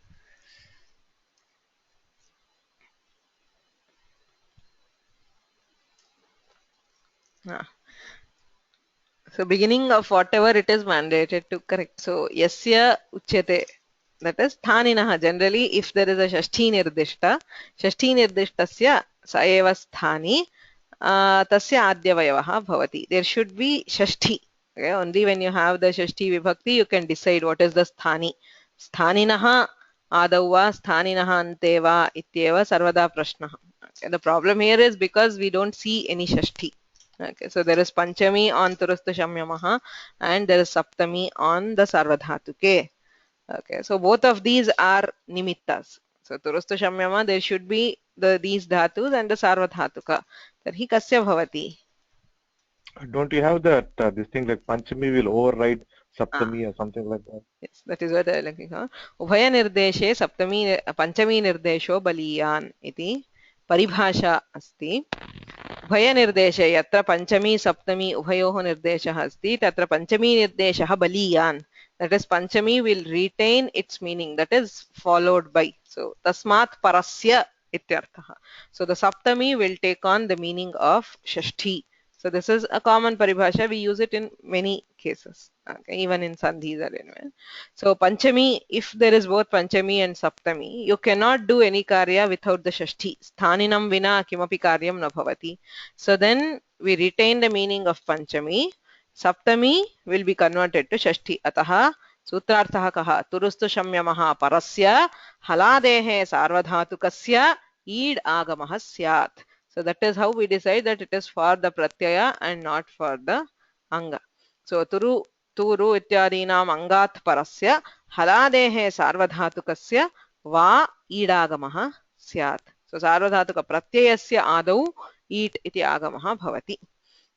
so beginning of whatever it is mandated to correct so yasya uchyate that is sthaninah generally if there is a shashti nirdishtasya sa eva sthani tasya adyavayavah bhavati there should be shashti okay only when you have the shashti vibhakti you can decide what is the sthani sthaninah adau va sthaninah ante va ityeva sarvada prashnah okay, the problem here is because we don't see any shashti. Okay, so there is panchami on turustha shamyamaha and there is saptami on the sarvadhatuke. Okay, so both of these are nimittas. So turustha shamyama there should be these dhatus and the sarvadhatuka. Tarhi kasya bhavati? Don't you have that this thing like panchami will override saptami or something like that? Yes, that is what I am looking for. Ubhaya nirdeshe saptami panchami nirdesho baliyan iti paribhasha asti. उभयनिर्देशे यत्र पंचमी सप्तमी उभयोः निर्देशः अस्ति तत्र पंचमी निर्देशः बलीयान् that is panchami will retain its meaning that is followed by so tasmat parasya ityarthah so the saptami will take on the meaning of shashti so this is a common paribhasha we use it in many cases okay, even in sandhis or anywhere so panchami if there is both panchami and saptami you cannot do any karya without the shashti sthaninam vina kimapi karyam na bhavati so then we retain the meaning of panchami saptami will be converted to shashti atah सूत्रार्थः कः तुरुस्तु शम्यमः परस्य हलादेः सार्वधातुकस्य ईड् आगमः स्यात् so that is how we decide that it is for the pratyaya and not for the anga so turu ityadinam angat parasya haladehe sarvadhatukasya va ईडागमः स्यात् so sarvadhatuka pratyayasya adau eat iti agamah bhavati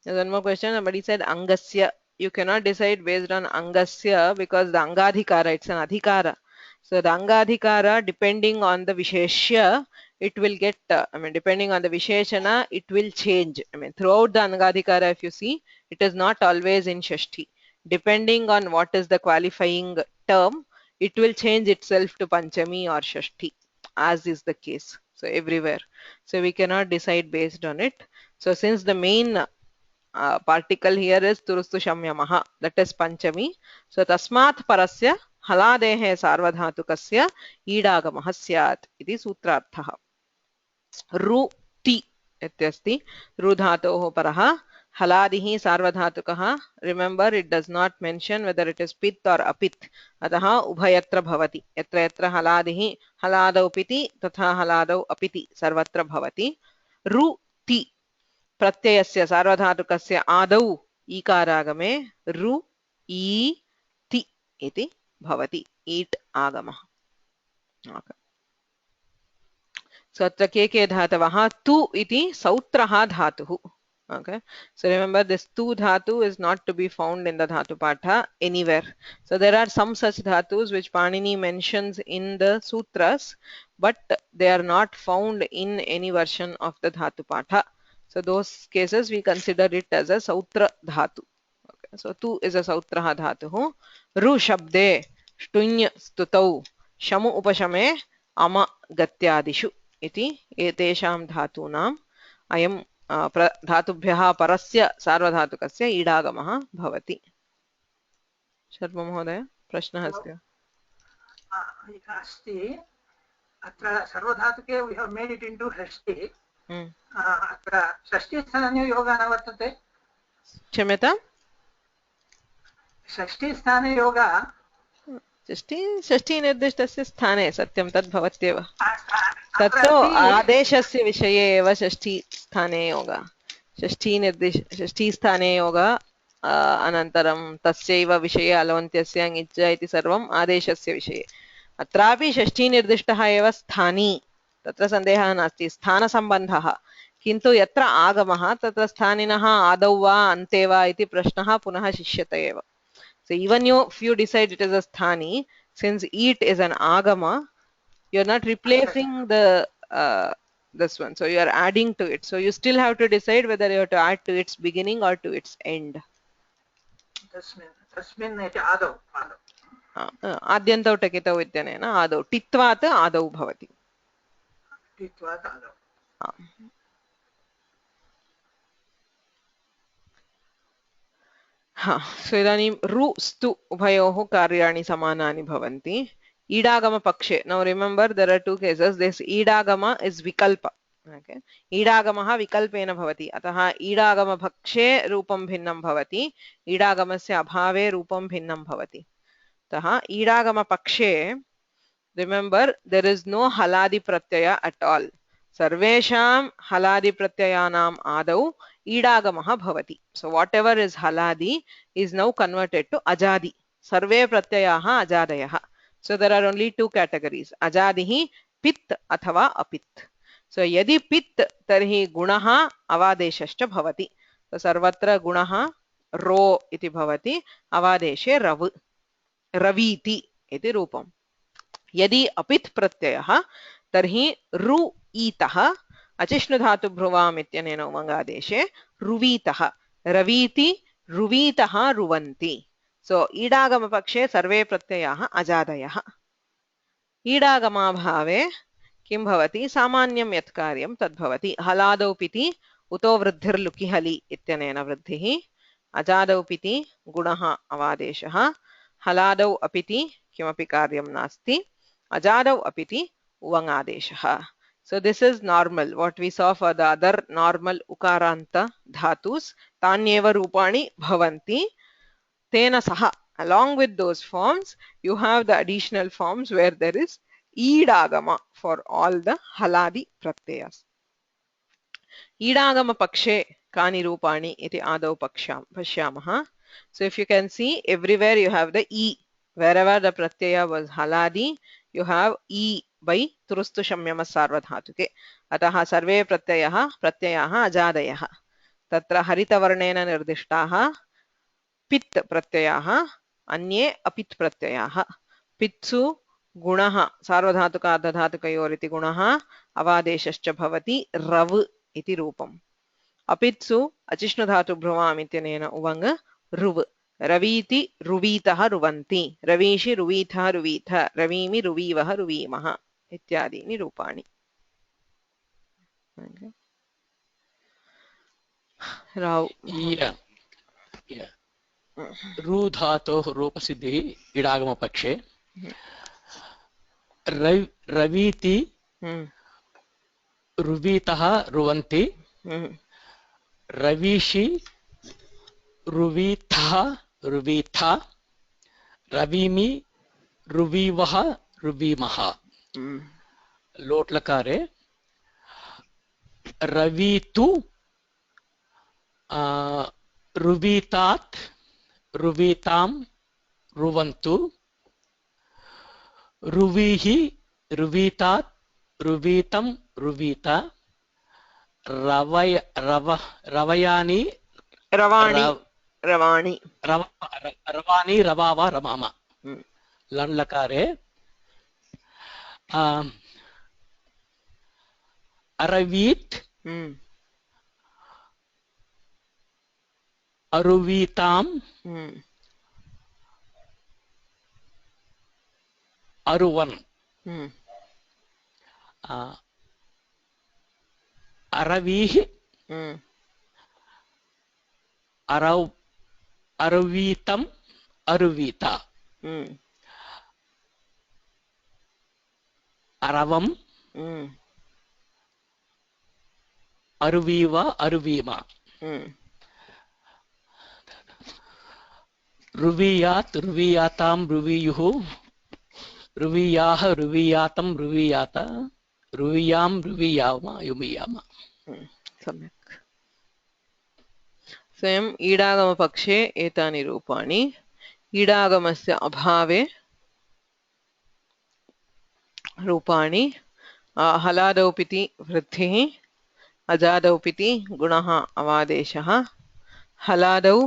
there's one more question somebody said angasya you cannot decide based on angasya because the angadhikara it's an adhikara so the angadhikara depending on the visheshya it will get I mean depending on the visheshana it will change I mean throughout the angadhikara if you see it is not always in shashti depending on what is the qualifying term it will change itself to panchami or shashti as is the case so everywhere so we cannot decide based on it so since the main particle here is turustu shamyamaha that is panchami so tasmat parasya haladehe sarvadhatukasya ईडागमः स्यात् इति सूत्रार्थः रु ति इत्यस्ति रु धातोः परः हलादिः सार्वधातुकः remember it does not mention whether it is pit or apit अतः उभयत्र भवति यत्र यत्र हलादिः हलादौ पिति तथा हलादौ अपिति सर्वत्र भवति रु ति प्रत्ययस्य सार्वधातुकस्य आदौ ईकारागमे रु ई ति इति भवति ईट् आगमः so अत्र के धातवः तु इति सौत्रः धातुः Okay, so remember this tu dhatu is not to be found in the dhatu patha anywhere. So there are some such dhatus which Panini mentions in the sutras, but they are not found in any version of the dhatu patha. So those cases we consider it as a sautra dhatu. Okay, so tu is a sautraha dhatu. Ru shabde shtuny stutau shamu upashame ama gatyadishu iti etesham dhatunam ayam धातुभ्यः परस्य सार्वधातुकस्य ईडागमः भवति. शर्मा महोदय प्रश्नः अस्ति अस्ति अत्र सर्वधातुके we have made it into षष्टि अत्र षष्टिस्थाने योगः न वर्तते क्षम्यतां षष्टिस्थाने योगः षष्ठी निर्दिष्टस्य स्थाने सत्यं तद् भवत्येव तत्तु आदेशस्य विषये एव षष्ठी स्थाने योगः षष्ठी स्थाने योगः अनन्तरं तस्यैव विषये अलवन्त्यस्य ङिच्च इति सर्वम् आदेशस्य विषये अत्रापि षष्ठी निर्दिष्टः एव स्थानी तत्र सन्देहः नास्ति स्थानसम्बन्धः किन्तु यत्र आगमः तत्र स्थानिनः आदौ वा अन्ते वा इति प्रश्नः पुनः शिष्यते एव. So even if you decide it is a sthani, since it is an agama, you are not replacing the this one. So you are adding to it. So you still have to decide whether you have to add to its beginning or to its end. तस्मिन् इति आदौ आद्यन्तौ टकितौ इत्यनेन आदौ टित्वात् आदौ भवति. टित्वात् आदौ. So इदानीं रु स्तु उभयोः कार्याणि समानानि भवन्ति. ईडागमपक्षे, now remember there are two cases. This ईडागम is vikalpa. Okay, ईडागमः विकल्पेन भवति अतः ईडागमपक्षे रूपं भिन्नं भवति ईडागमस्य अभावे रूपं भिन्नं भवति. अतः ईडागमपक्षे remember there is no haladi pratyaya at all. सर्वेषां हलादि प्रत्ययानाम् आदौ ईडागमः भवति. So whatever is haladi is now converted to ajadi. सर्वे प्रत्ययाः अजादयः. So there are only two categories, ajadihi pit अथवा apit. So यदि पित् तर्हि गुणः अवादेशश्च भवति. So सर्वत्र गुणः रो इति भवति अवादेशे रव रवीति इति रूपम्. यदि अपित् प्रत्ययः तर्हि रु ईतः अचिष्णुधातुभ्रुवाम् इत्यनेन उमङ्गादेशे रुवीतः रवीति रुवीतः रुवन्ति. So ईडागमपक्षे सर्वे प्रत्ययाः अजादयः. ईडागमाभावे किं भवति सामान्यं यत् कार्यं तद्भवति. हलादौ पिति उतो वृद्धिर्लुकिहलि इत्यनेन वृद्धिः अजादौ पिति गुणः अवादेशः हलादौ अपिति किमपि कार्यं नास्ति अजादौ अपिति उवङादेशः. So this is normal what we saw for the other normal ukaranta dhatus tanyeva rupani bhavanti tena saha. Along with those forms you have the additional forms where there is ईडागम for all the haladi pratyayas. ईडागम pakshe kani rupani iti adau pashyamah. So if you can see everywhere you have the e. Wherever the pratyaya was haladi you have e by turustu shamyama sarvadhatuke. Ataha sarve pratyayah ajadayah. Tatra haritavarnena nirdishtaha pit pratyayah अन्ये अपित् प्रत्ययाः. पित्सु गुणः सार्वधातुक अर्धधातुकयोरिति गुणः अवादेशश्च भवति रव इति रूपम्. अपित्सु अचिष्णुधातुभ्रुवाम् इत्यनेन उवङ् रुव् रवीति रुवीतः रुवन्ति रवीषि रुवीथः रुवीथ रवीमि रुवीवः रुवीमः इत्यादीनि रूपाणि. राव् रू धातोः रूपसिद्धिः ईडागमपक्षे रवीति रुवीतः रुवन्ति रवीषि रुवीथः रुवीथा रवीमि रुवीवः रुवीमः. लोट्लकारे रवीतु रुवीतात् रुवीतां रुवन्तु रुवीहि रुवीतात् रुवीतं रुवीता रवयानि रवाणि रवानि रवावा रमामा लन् लकारे अरवीत् अरुवीताम् अरुवन् अरवीः अरवीतम् अरुवीता अरवम् अरुवीवा अरुवीमा रुवीयात् रुवीयातां रुवीयुः रुवीयाः रुवीयातं रुवीयात रुवीयां रुवीयामा युमीयामा सम्यक् स्वयं ईडागमपक्षे एतानि रूपाणि ईडागमस्य अभावे रूपाणि हलादौ पिति वृद्धिः अजादौ पिति गुणः अवादेशः हलादौ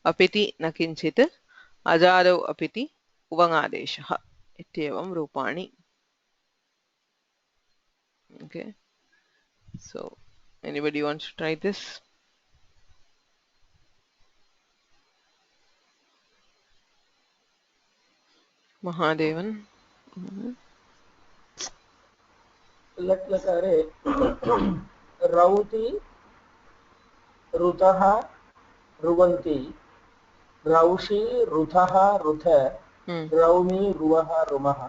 अपिति न किञ्चित् अजादौ अपिति उवङादेशः इत्येवं रूपाणि. Okay, so anybody wants to try this? Mahadevan. लट् लकारे रौति ऋतः रुवन्ति रौषि ऋतः रुथ रौमि रुवः रुमः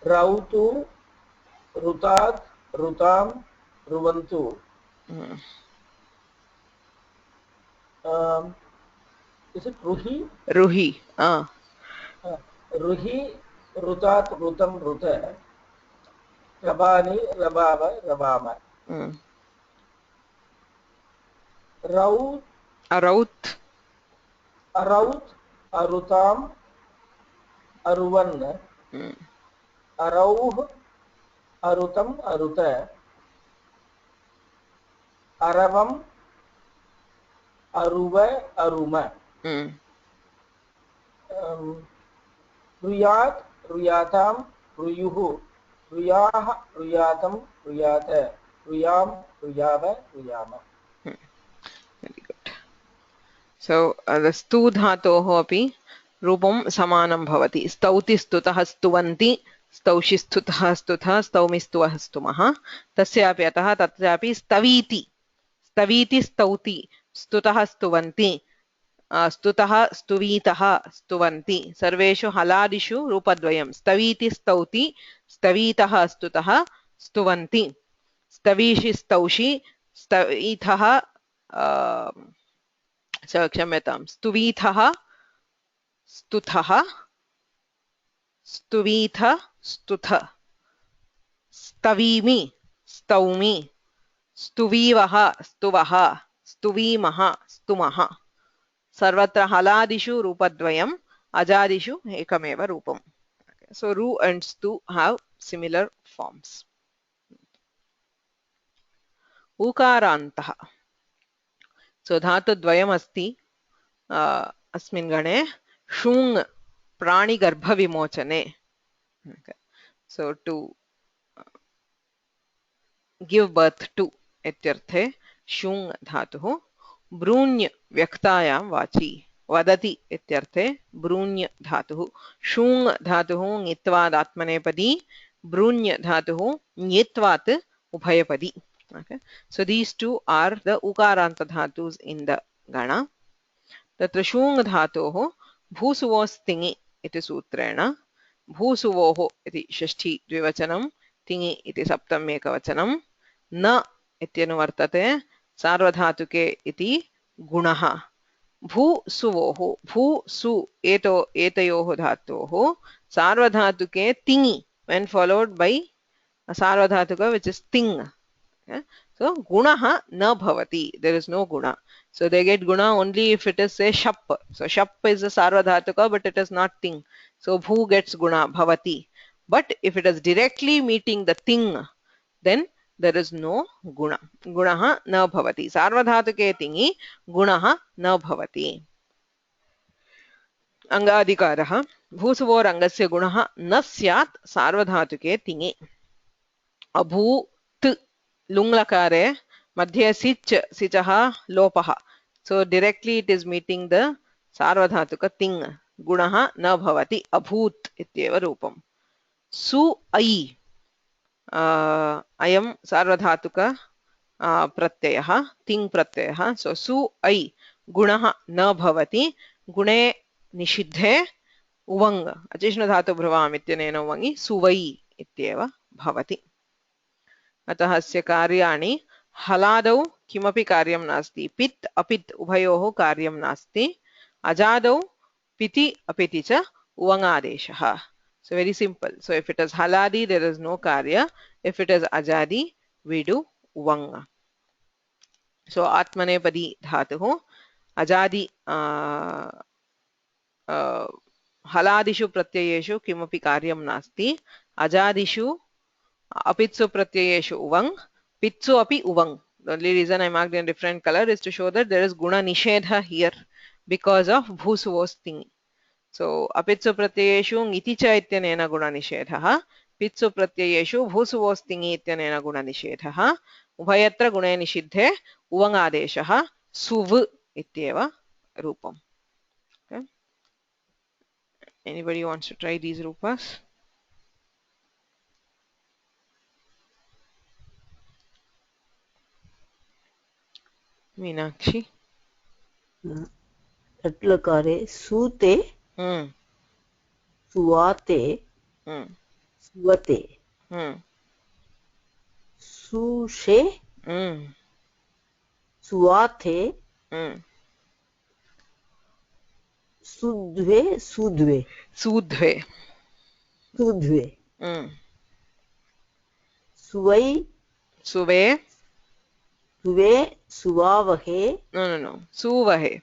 रौतु ऋतात् ऋतां रुवन्तु is it ruhi ruhi ऋतात् ऋतं ऋत रबानि रबाव रबाम अरौत् अरुताम् अरुवन् अरौः अरुतम् अरुत अरवम् अरुव अरुम रुयात् रुयातां रुयुः रुयाः रुयातं रुयात रुयां रुयाव रुयाम. Very good. So the stu dhatoh api रूपं समानं भवति. स्तौति स्तुतः स्तुवन्ति स्तौषि स्तुतः स्तुतः स्तौमि स्तुवः स्तुमः तस्यापि अतः तत्रापि स्तवीति स्तवीति स्तौति स्तुतः स्तुवन्ति स्तुतः स्तुवीतः स्तुवन्ति सर्वेषु हलादिषु रूपद्वयं स्तवीति स्तौति स्तवीतः स्तुतः स्तुवन्ति स्तवीषि स्तौषि स्तवीतः क्षम्यतां स्तुवीतः स्तुतः स्तुवीथ स्तुथ स्तवीमि स्तौमि स्तुवीवः स्तुवः स्तुवीमः स्तुमः सर्वत्र हलादिषु रूपद्वयम् अजादिषु एकमेव रूपम्. So ru and stu have similar forms. उकारन्तः. So धातुद्वयम् अस्ति अस्मिन् गणे शुङ् प्राणिगर्भविमोचने. So to give birth to इत्यर्थे शुङ् धातुः ब्रून्य व्यक्तायां वाचि वदति इत्यर्थे ब्रून्य धातुः शुङ् धातुः ङित्वादात्मनेपदी ब्रून्य धातुः ङित्वात् उभयपदी. Okay, so these two are the ukaranta dhatus in the gana. तत्र शुङ् धातोः भूसुवोस् तिङि इति सूत्रेण भूसुवोः इति षष्ठी द्विवचनं तिङि इति सप्तमी एकवचनं न इत्यनुवर्तते सार्वधातुके इति गुणः भूसुवोः भूसु एतयोः धातोः सार्वधातुके तिङि when followed by a sarvadhatuka which is ting. Okay? So gunaha na bhavati, there is no guna. So they get guna only if it is say shap. So shap is a sarvadhatuka but it is not ting. So bhu gets guna bhavati. But if it is directly meeting the ting, then there is no guna. Gunaha na bhavati. Sarvadhatuke tingi gunaha na bhavati. Angadikaraha bhusuvor-angस्य गुणः न स्यात् सार्वधातुके तिङि. अभूत् लुङ्लकारे मध्ये सिच् सिचः लोपः. So directly it is meeting the sarvadhatuka ting. Gunaha na bhavati. Abhut ityeva rupam. Su ai ayam sarvadhatuka pratyayah ting pratyayah. So su ai gunaha na bhavati. Gune निषिद्धे उवङ् अचिष्णुधातुभ्रुवाम् इत्यनेन उवङि सुवै इत्येव भवति. अतः अस्य कार्याणि हलादौ किमपि कार्यं नास्ति. पित् अपित् उभयोः कार्यं नास्ति. अजादौ पिति अपिति च उवङादेशः. So very simple. So if it is haladi, there is no karya. If it is ajadi, we do uvanga. So atmanepadi dhatuः ajadi हलादिषु प्रत्ययेषु किमपि कार्यं नास्ति. अजादिषु अपित्सु प्रत्ययेषु उवङ्, पित्सु अपि उवङ्. The only reason I marked in different color is to show that there is guna nishedha here because of bhusuvos tingi. So apitsu pratyayeshu ngiti cha ityanena guna nishedha, pitsu pratyayeshu bhusuvos tingi ityanena guna nishedha, ubhayatra gune nishidhe uvangadeshah suv ityeva rupam. Okay. Anybody wants to try these rupas? Meenakshi. लट्लकारे सूते सुवाते सुवते सुषे सुवाथे सुद्वे सुद्वे सूध्वे सुद्वे सुवै सुवे सुवे सुवावहे no सुवहे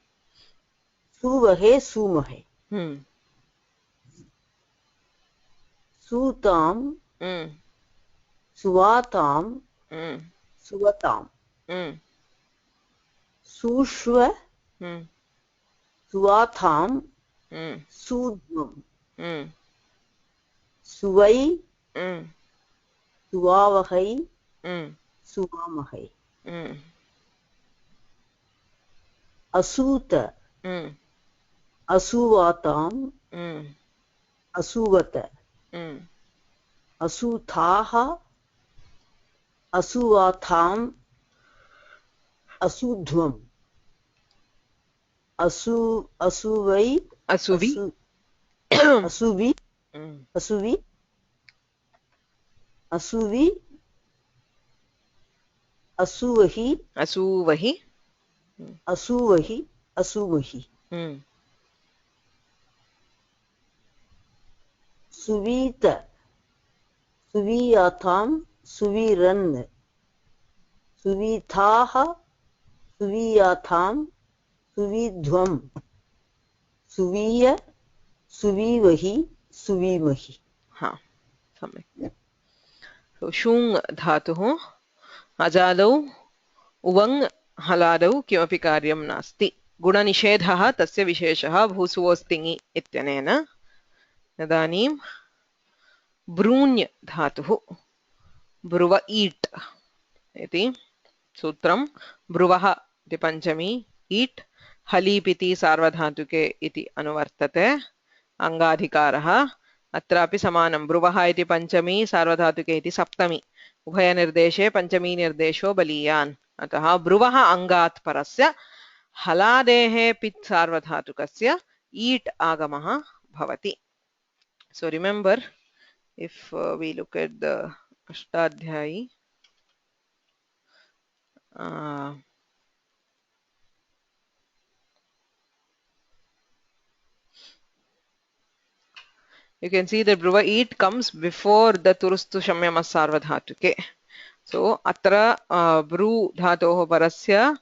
सुवहे सुमहे सूताम सुवाताम सुवताम सुष्व सुवाथाम सूध्वम सुवै सुवावहै सुवामहै असूत असुवाताम असुवत असुथाः असुवाथाम असुध्वम असुवै असुवि असुवि असुवि असुवि असुवहि असुवहि असुवहि असुवहि सुवीत सुवीयाथाम सुवीरन् सुवीथाः सुवीयाथाम सुवीध्वम सुवीय सुवीवहि सुवीमहि. हाँ सम्यक्. So shung धातुः अजादौ उवङ् हलादौ किमपि कार्यं नास्ति. गुणनिषेधः तस्य विशेषः भूसुवोस्तिङि इत्यनेन. इदानीं ब्रूञ् धातुः ब्रुव ईट् इति सूत्रं. ब्रुवः इति पञ्चमी, ईट् हलीपिति सार्वधातुके इति अनुवर्तते. अङ्गाधिकारः अत्रापि समानं. ब्रुवः इति पञ्चमी, सार्वधातुके इति सप्तमी. उभयनिर्देशे पञ्चमी निर्देशो बलीयान्. अतः ब्रुवः अङ्गात् परस्य हलादेः पित् सार्वधातुकस्य ईट् आगमः भवति. So remember, if we look at the Ashtadhyayi, you can see that Bruva eat comes before the Turustu Shamyamas Sarvadhatuke. So atra Bru dhatoh parasya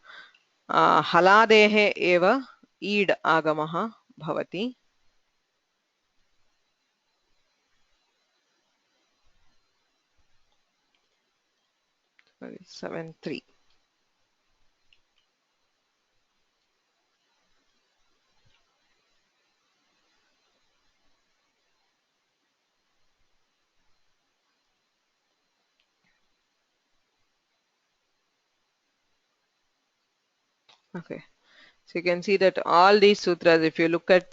haladehe eva ईड आगमः भवति. 7-3. Okay. So you can see that all these sutras, if you look at,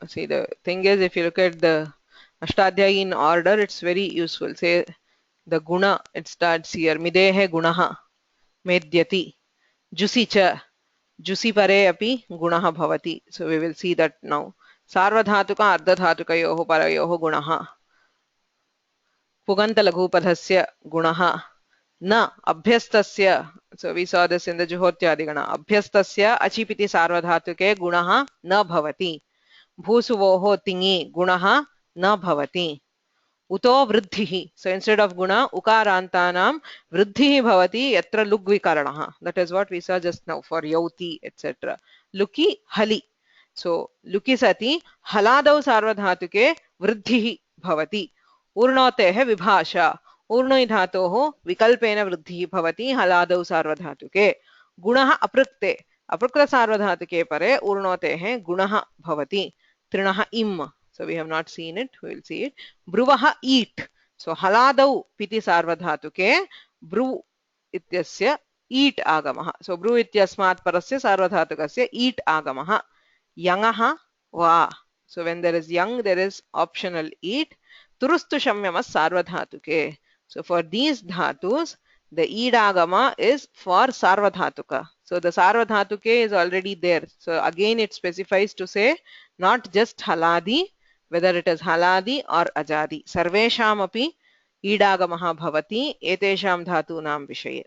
see, the thing is, if you look at the Ashtadhyayi in order, it's very useful. Say the guna, it starts here. Midehe gunaha, medyati, jusi cha, jusi pare api gunaha bhavati. So we will see that now. Sarvadhatuka ardhadhatukayoho parayoho gunaha. Puganta laghupadhasya gunaha. Na abhyastasya, so we saw this in the Juhotyadigana. Abhyastasya achipiti sarvadhatuke gunaha na bhavati. Bhusuvoho tingi gunaha na bhavati. Uto vruddhihi. So instead of guna, ukarantanam vruddhihi bhavati yatra lugvikaranaha. That is what we saw just now for yauti, etc. Luki hali. So luki sati haladau sarvadhatuke vruddhihi bhavati. ऊर्णोतेः विभाषा ऊर्णोइ धातोः विकल्पेन वृद्धिः भवति हलादौ सार्वधातुके गुणः अपृक्ते अपृक्त सार्वधातुके परे ऊर्णोतेः गुणः भवति तृणः इम्. So we have not seen it, we will see it. ब्रुवः ईट्. So हलादौ पिति सार्वधातुके ब्रु इत्यस्य ईट् आगमः. So ब्रु इत्यस्मात् परस्य सार्वधातुकस्य ईट् आगमः. यङः वा. So when there is young, there is optional eat. Turustu shamyamas sarvadhatuke. So for these dhatus, the idagama is for sarvadhatuka. So the sarvadhatuke is already there. So again it specifies to say not just haladi, whether it is haladi or ajadi. Sarvesham api idagamaha bhavati etesham dhatunam vishaye.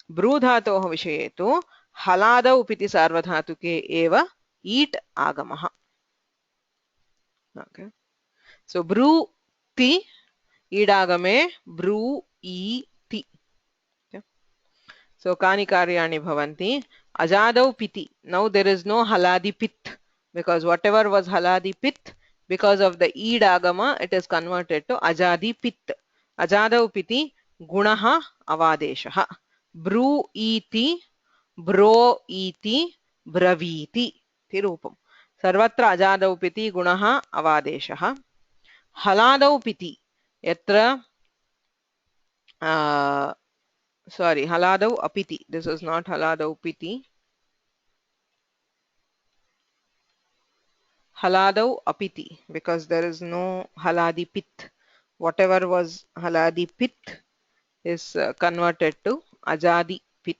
Bru dhatoh vishaye tu haladau piti sarvadhatuke eva eat agamaha. Okay. So bru ti ईडागमे ब्रू ईति. Okay. So कानि कार्याणि भवन्ति. अजादौ पिति. Now there is no haladi pit, because whatever was haladi pit, because of the idagama, it is converted to ajadi pit. Ajadau piti gunaha avadeshah. Bru iti, bro iti, braviti. Tirupam. Sarvatra ajadau piti gunaha avadeshah. Haladau piti. Yatra, sorry, haladau apiti. This is not haladau piti. Haladau apiti, because there is no haladi pit. Whatever was haladi pit is converted to ajadi pit.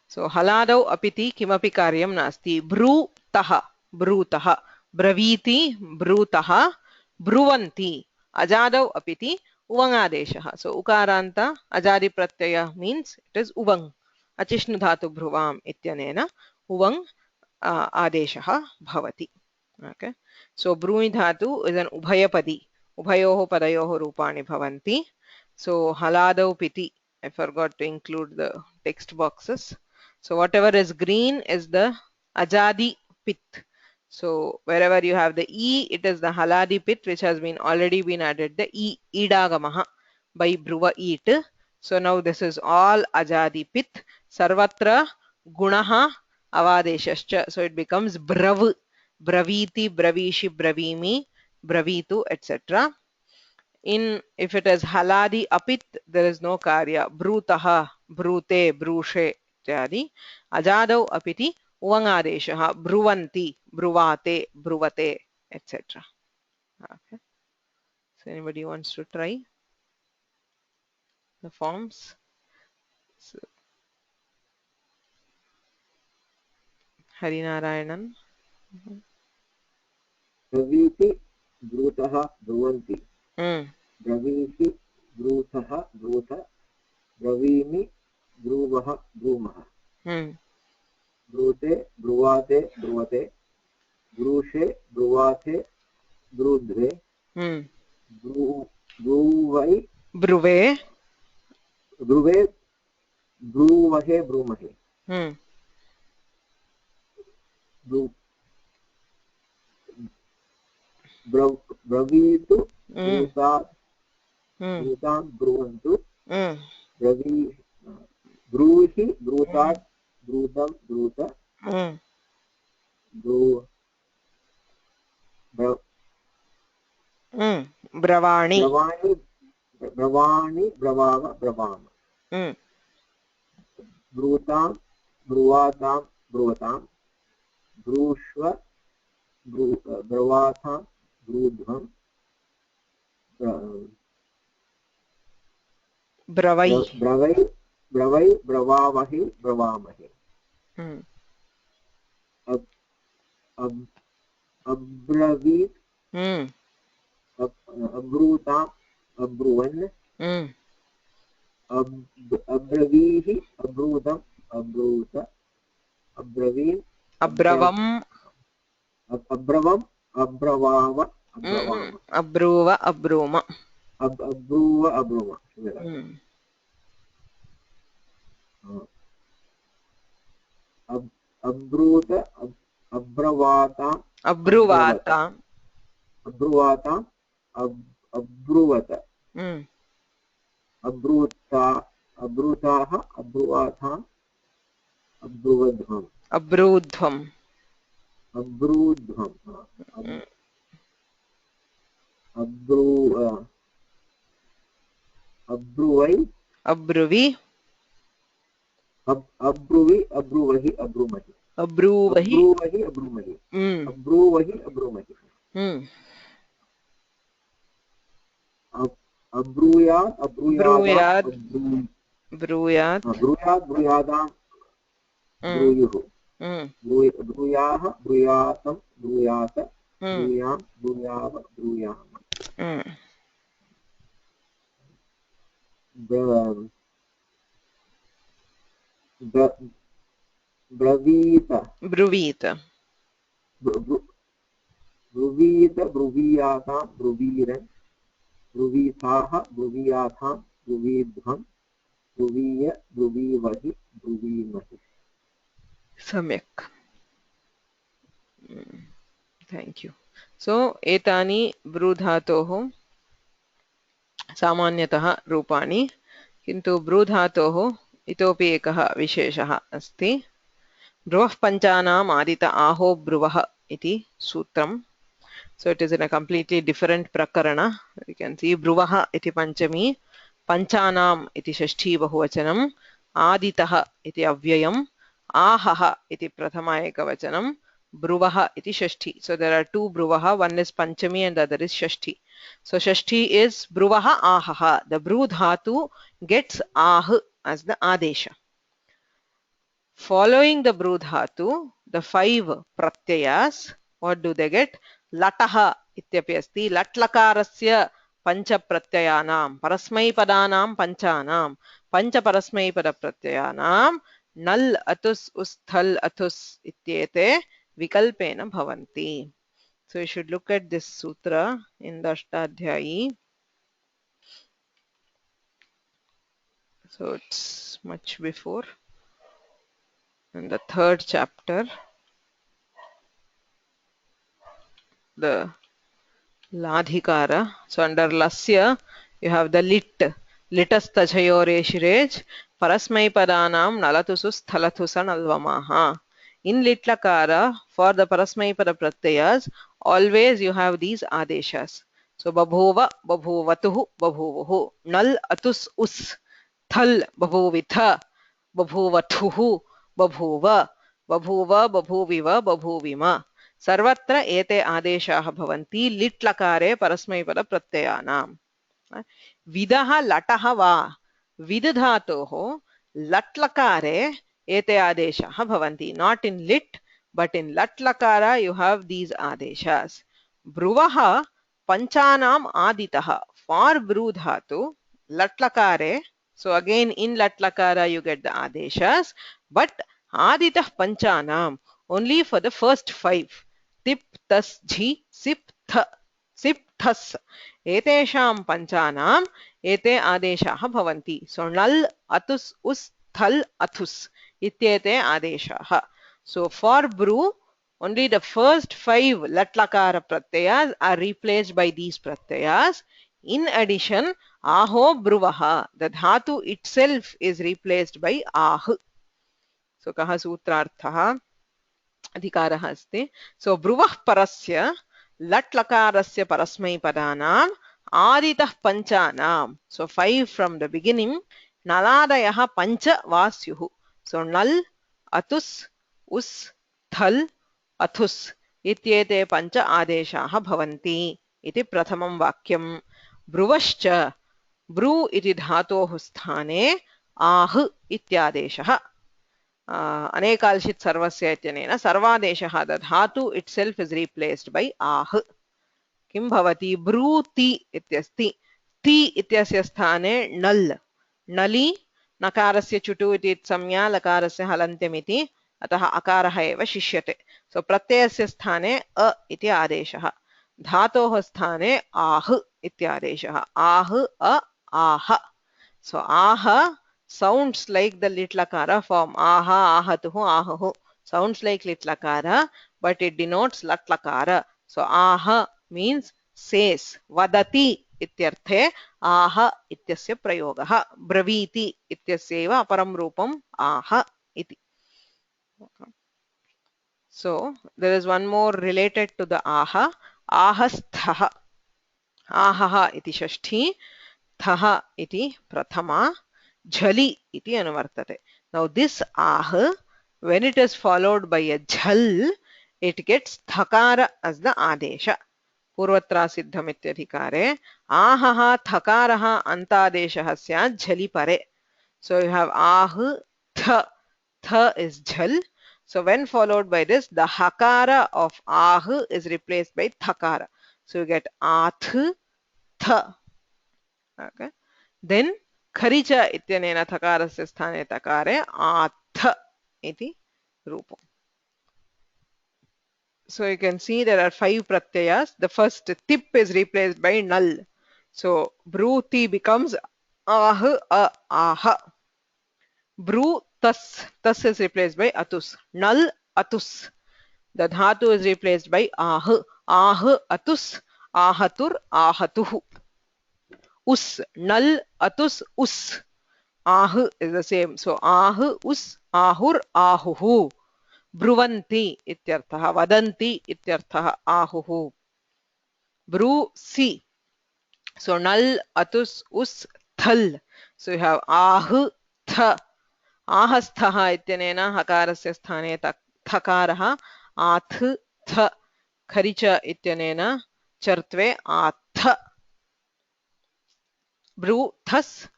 So haladau apiti kimapi karyam nasti. Brutaha, brutaha. Braviti, brutaha. Bruvanti. Ajadau apiti uvangadeshaha. So ukaranta ajadi pratyaya means it is uvang. Achishnu dhatu bhruvam ityanena uvang adeshaha bhavati. Okay. So bruni dhatu is an ubhayapadi. Ubhayoho padayoho rupani bhavanti. So haladau piti. I forgot to include the text boxes. So whatever is green is the ajadi pit. So wherever you have the e, it is the haladi pit which has been already been added the e idagamaha by bruva eat. So now this is all ajadi pit. Sarvatra gunaha avadeshascha. So it becomes brav, braviti, bravishi, bravimi, bravitu, etc. In if it is haladi apit, there is no karya. Brutaha, brute, brushe ityadi. Ajadau apiti uvangadeshaha. Bruvanti, bruvate, bruvate, etc. Okay. So anybody wants to try the forms? So, Harinarayanan. ब्रवीति ब्रूतः ब्रुवन्ति ब्रवीषि ब्रूतः ब्रूत ब्रवीमि ब्रूवः ब्रूमः ब्रूते ब्रुवाते ब्रुवते ब्रूषे ब्रुवाते ब्रूध्वे ब्रूवै ब्रुवे ब्रुवे ब्रूवहे ब्रूमहे ब्रवीतु ब्रूतात् ब्रूतां ब्रुवन्तु ब्रूहि ब्रूतात् ब्रूतं ब्रूत ब्रवाणि ब्रवाणि ब्रवाम ब्रवाम ब्रूतां ब्रुवातां ब्रुवतां ब्रूष्व ब्रुवाथां ब्रूध्वं ब्रवै ब्रवै ब्रवै ब्रवामहे ब्रवामहे अब्रवीत् अब्रूताम् अब्रुवन् अब्रवीहि अब्रूतम् अब्रूत अब्रवीन् अब्रवम् अब्रवम् अब्रवाव अब्रवाम अब्रूव अब्रूम अब्रूव अब्रूम अब्रूत अब्रवाताम् अब्रुवाताम् अब्रुवाताम् अब्रुवत अब्रूता अब्रूताः अब्रुवाथाम् अब्रुवध्वम् अब्रूध्वम् अब्रूध्वम् अब्रुवै अब्रुवि अब्रुवि अब्रुवहि अब्रुमहि अब्रूवहि अब्रुवहि अब्रुमहि अब्रुवहि अब्रुमहि अब्रूयात् अब्रूयादाम् ब्रूयात् ब्रूयात् ब्रूयादाम् ब्रूयुः ब्रूयाः ब्रूयातं ब्रूयात ब्रूयां ब्रूयाव ब्रूयाम ब्रवीत ब्रुवीत ब्रुवीत ब्रुवीयातां ब्रुवीरन् ब्रुवीथाः ब्रुवीयाथां ब्रुवीध्वं ब्रुवीय ब्रुवीवहि ब्रुवीमहि सम्यक् thank you so एतानि ब्रूधातोः सामान्यतः रूपाणि किन्तु ब्रूधातोः इतोपि एकः विशेषः अस्ति ब्रुवः पञ्चानाम् आदित आहो ब्रुवः इति सूत्रम् so it is in a completely different prakarana you can see bruvah iti panchami panchanam iti shashti bahuvachanam aditah iti avyayam ahah iti prathama ekavachanam bruvah iti shashti so there are two bruvah one is panchami and the other is shashti so shashti is bruvah ahah the bru dhatu gets ah as the adesha following the bru dhatu the five pratyayas what do they get लटः इत्यपि अस्ति लट्लकारस्य पञ्चप्रत्ययानां परस्मैपदानां पञ्चानां पञ्चपरस्मैपदप्रत्ययानां null अतुस् उस् थल् अथुस् इत्येते विकल्पेन भवन्ति so you should look at this sutra in the Ashtadhyayi so it's much before in the third chapter the ladhikara so under lasya you have the litastachayore shirej parasmaipadanam nalatusus thalathusa nalvamaha in litlakara for the parasmaipada pratyayas always you have these adeshas so babhuva babhuvatuh babhuvuh nal atus us thal babhuvitha babhuvathuh babhuva babhuva babhuviva babhuvima सर्वत्र एते आदेशाः भवन्ति लिट् लकारे परस्मैपद प्रत्ययानां विदः लटः वा विद धातोः लट् लकारे एते आदेशाः भवन्ति not in lit but in lat lakara you have these adeshas ब्रुवः पञ्चानाम् आदितः for bru dhatu lat lakare so again in lat lakara you get the adeshas but aditah panchanam only for the first five tip tas jhi sip thas एतेषां पञ्चानाम् एते आदेशाः भवन्ति so nal atus us thal athus इत्येते आदेशाः so for bru only the first five lat lakara pratyayas are replaced by these pratyayas in addition Aho bruvaha. The dhatu itself is replaced by ah. So kaha sutrarthaha अधिकारः अस्ति. So bruvah parasya lat lakarasya parasmai padanam aditah panchanam. So 5 from the beginning. Naladayah pancha vasyuhu. So nal, atus, us, thal, athus ityete pancha adeshaः bhavanti iti prathamam vakyam. Bruvascha bru iti dhatoः sthane ah ityadeshः. अनेकाल्शित् सर्वस्य इत्यनेन सर्वादेशः the dhatu itself is replaced by ah. किं भवति ब्रूति इत्यस्ति. ति इत्यस्य स्थाने null. नलि नकारस्य चुटु इति संज्ञा लकारस्य हलन्त्यमिति अतः अकारः एव शिष्यते. सो प्रत्ययस्य स्थाने अ इति आदेशः. धातोः स्थाने आह इति आदेशः. आह अ आह. So aha sounds like the litlakara form. Aha, ahatuhu, ahuhu. Sounds like litlakara, but it denotes latlakara. So aha means says. Vadati ityarthe aha ityasya prayogah. Braviti ityasyeva aparam rupam aha iti. So there is one more related to the aha. Ahasthaha. Ahaha iti shashti. Thaha iti prathama. Jhali iti anuvartate. Now this ah, when it is followed by a jhal, it gets thakara as the adesha. Purvatra siddham ityadhikare ahaha thakaraha antadeshah syat jhali pare. So you have ah, tha. Tha is jhal. So when followed by this, the hakara of ah is replaced by thakara. So you get ath, tha. Okay. Then kharicha ityanena thakarasya sthane takare ath iti rupam. So you can see there are 5 pratyayas. The first tip is replaced by null. So bruti becomes ah, aha. Bru tas. Tas is replaced by atus. Null atus. The dhatu is replaced by ah. Ah atus. Ahatur ahatuhu. Us. Null atus us. Ah is the same. So ah us ahur ahuhu. Bruvanti ityarthaha. Vadanti ityarthaha ahuhu. Bru si. So null atus us thal. So you have ah tha. Ahasthaha ityanena hakarasya sthane thakaraha ath tha. Kharicha ityanena chartve ath. Bru thas.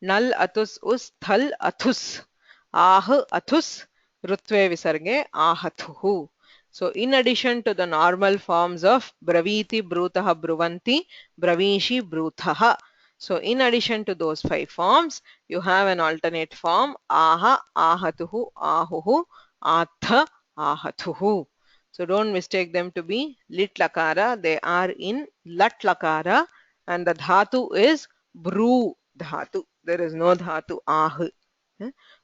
Nal atus us thal athus. Ah athus rutve visarge ahathu. So in addition to the normal forms of braviti, brutaha, bruvanti, bravishi, brutaha. So in addition to those 5 forms, you have an alternate form aha, ahatuhu, ahuhu, atha, ahathu. So don't mistake them to be lit lakara. They are in lat lakara and the dhatu is bru dhatu. There is no dhatu ah.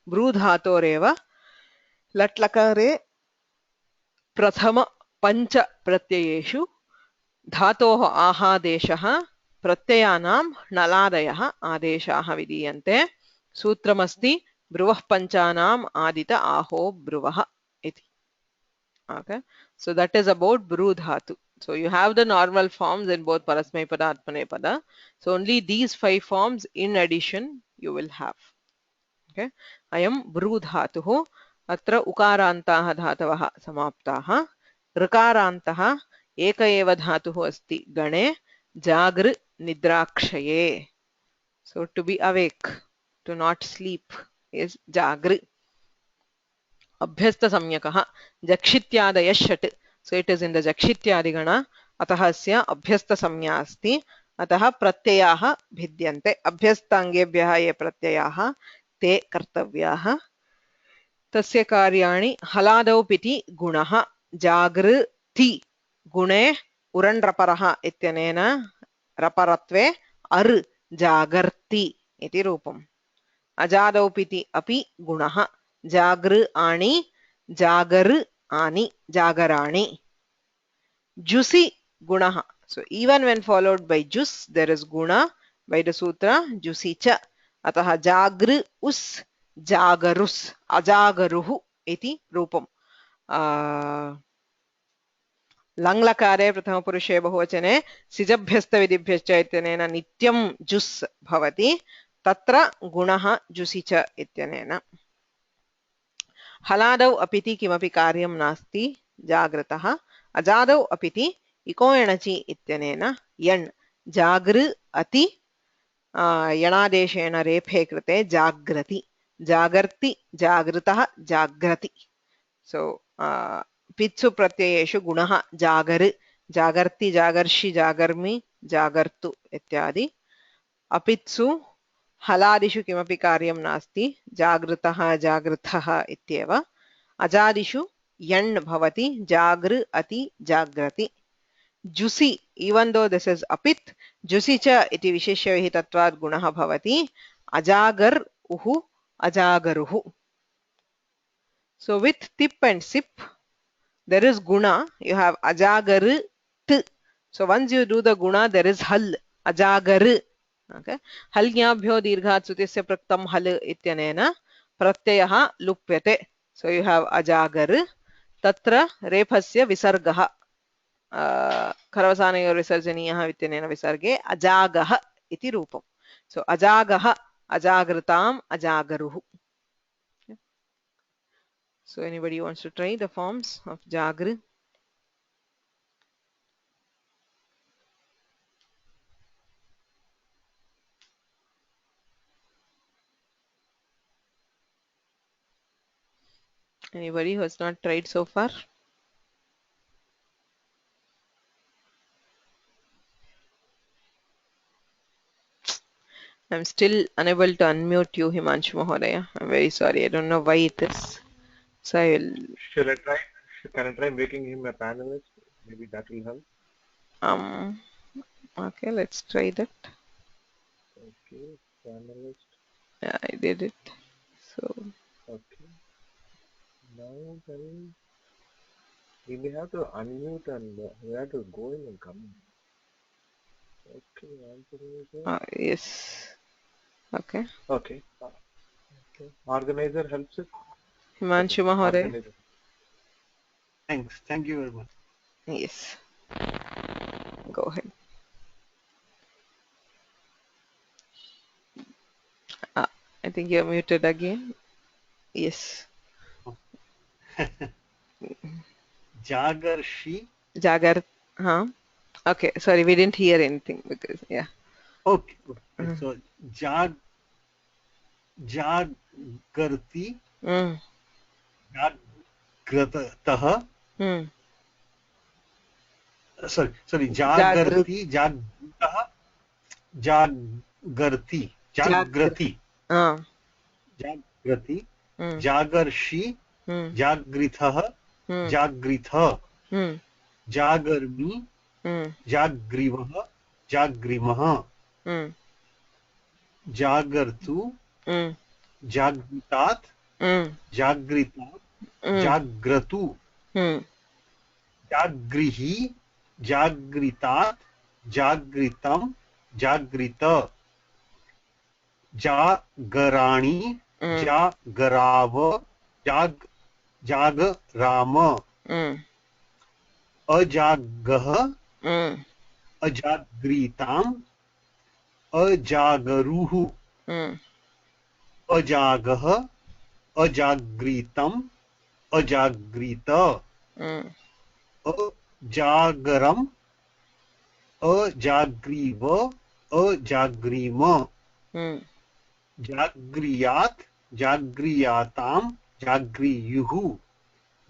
Bru dhato reva lat lakare prathama pancha pratyayeshu dhatoh ahadeshah pratyyanam naladayah adeshah vidiyante. Sutramasti bruvah panchanam adita aho bruvah iti. Okay, so that is about bru dhatu. So you have the normal forms in both parasmay pada, atmanepada. So only these 5 forms in addition you will have. Okay, I am bru dhatuh. Atra ukarantaha dhatavah samaptaha. Rakarantaha eka eva dhatuh asti gane jagr nidrakshaye. So to be awake, to not sleep is jagr. Abhyasta samyakah jakshityadaya shat. So it is in the jakshityadigana. Atah asya abhyasta samya asti. Atah pratyayaha bhidyante. Abhyastangebhyah ye pratyayaha te kartavyah. Tasya karyani haladau piti gunaha jagrti. Gune uran raparaha ityanena raparatve ar jagarti iti rupam. Ajadau piti api gunaha jagr ani jagar ani jagarani. Jusi gunaha. So even when followed by jus, there is guna वैडसूत्र जुसि च अतः जागृ उस् जागरुस् अजागरुः इति रूपम् लङ्लकारे प्रथमपुरुषे बहुवचने सिजभ्यस्तविधिभ्यश्च इत्यनेन नित्यं juice भवति तत्र गुणः जुसि च इत्यनेन हलादौ अपिति किमपि कार्यं नास्ति जागृतः अजादौ अपिति इको एणचि इत्यनेन यण् जागृ अति यणादेशेन रेफे कृते जाग्रति जागर्ति जागृतः जाग्रति सो पित्सु प्रत्ययेषु गुणः जागर् जागर्ति जागर्षि जागर्मि जागर्तु इत्यादि अपित्सु हलादिषु किमपि कार्यं नास्ति जागृतः जागृतः इत्येव अजादिषु यण् भवति जागृ अति जाग्रति जुसि even though this is apit जुसि च इति विशेष्यविहितत्वात् गुणः भवति अजागर् उहु अजागरुः so with tip and sip there is guna you have ajagar t so once you do the guna there is hal ajagar okay hal ज्ञाभ्यो दीर्घात् सुतिस्य प्रक्तं हल इत्यनेन प्रत्ययः लुप्यते so you have ajagar तत्र रेफस्य विसर्गः खरवसानयोर् विसर्जनीयः इत्यनेन विसर्गे अजागः इति रूपम् so अजागः अजागृताम् अजागरुः so anybody wants to try the forms of jagr anybody who has not tried so far I'm still unable to unmute you, Himanshu Mahodaya. I'm very sorry. I don't know why it is. So I will. Shall I try? Can I try making him a panelist? Maybe that will help. Okay, let's try that. Okay, panelist. Yeah, I did it. So. Okay. Now then, we may have to unmute and we have to go in and come in. Okay, yes. Okay. Okay. Okay. Organizer helps it. Himanshu Mahodaya. Thanks. Thank you very much. Yes. Go ahead. I think you're muted again. Yes. Jagarshi. Jagar. Huh? Okay. Sorry, we didn't hear anything because yeah. Okay. So Jagarti. Jagratah. Sorry. Jagarti. Jagratah. Jagrati. Jagrati. Jagrati. Jagarshi. Jagrithah. Jagritha. Jagarmi. Jagrivah. Jagrimah. Jagartu. Jagritat. Jagritat. Jagratu. Jagrihi. Jagritat. Jagritam. Jagrita. Jagarani. Jagarava. Jagrama. Ajagah. Ajagritam. Ajagaruhu. Ajagah. Ajagritam. Ajagrita. Ajagaram. Ajagriva. Ajagrima. Jagriyat. Jagriyatam. Jagriyuhu.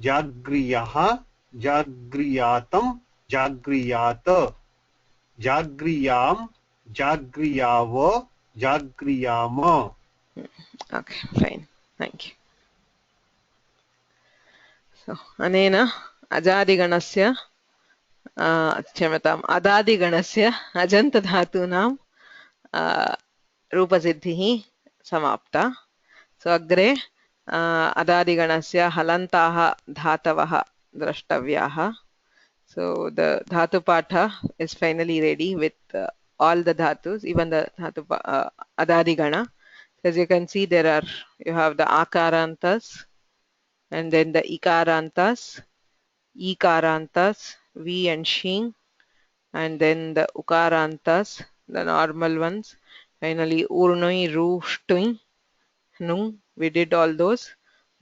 Jagriyaha. Jagriyatam. Jagriyata. Jagriyam. Jagriyava. Jagriyama. Okay, fine. Thank you. So, anena ajadiganasya क्षम्यताम् अदादिगणस्य अजन्तधातूनां रूपसिद्धिः समाप्ता सो अग्रे अदादिगणस्य हलन्ताः धातवः द्रष्टव्याः so the dhatu patha is finally ready with all the dhatus, even the dhatu adadigana. As you can see, you have the akarantas, and then the ikarantas, ikarantas, v and shing, and then the ukarantas, the normal ones. Finally, urnoi, ru, shtui, nung. We did all those.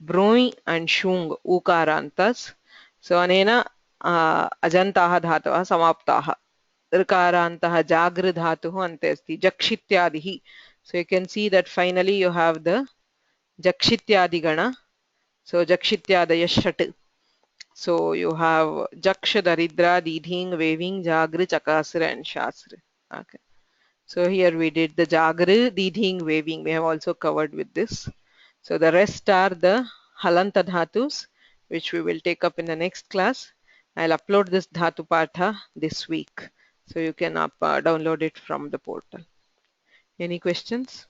Brui and shung, ukarantas. So anena ajantaha dhataha samaptaha. ऋकारान्तः जागृ धातुः अन्ते अस्ति जक्षित्यादिः. So you can see that finally you have the jakshityadigana. So jakshityadaya shat. So you have jaksha, daridra, didhing, veving, jagri, chakasra and shasra. Okay. So here we did the jagri, didhing, veving. We have also covered with this. So the rest are the halanta dhatus, which we will take up in the next class. I'll upload this dhatu patha this week. So you can download it from the portal. Any questions?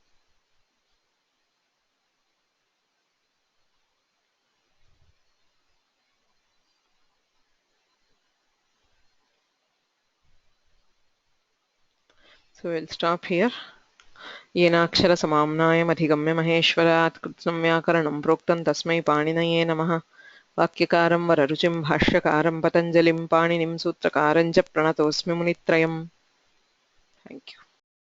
So we'll stop here. येनाक्षर समाम्नायम् अधिगम्य महेश्वरात् कृत्स्नं व्याकरणं प्रोक्तं तस्मै पाणिनये नमः. वाक्यकारं वररुचिं भाष्यकारं पतञ्जलिं पाणिनिं सूत्रकारं च प्रणतोऽस्मि मुनित्रयम्. Thank you.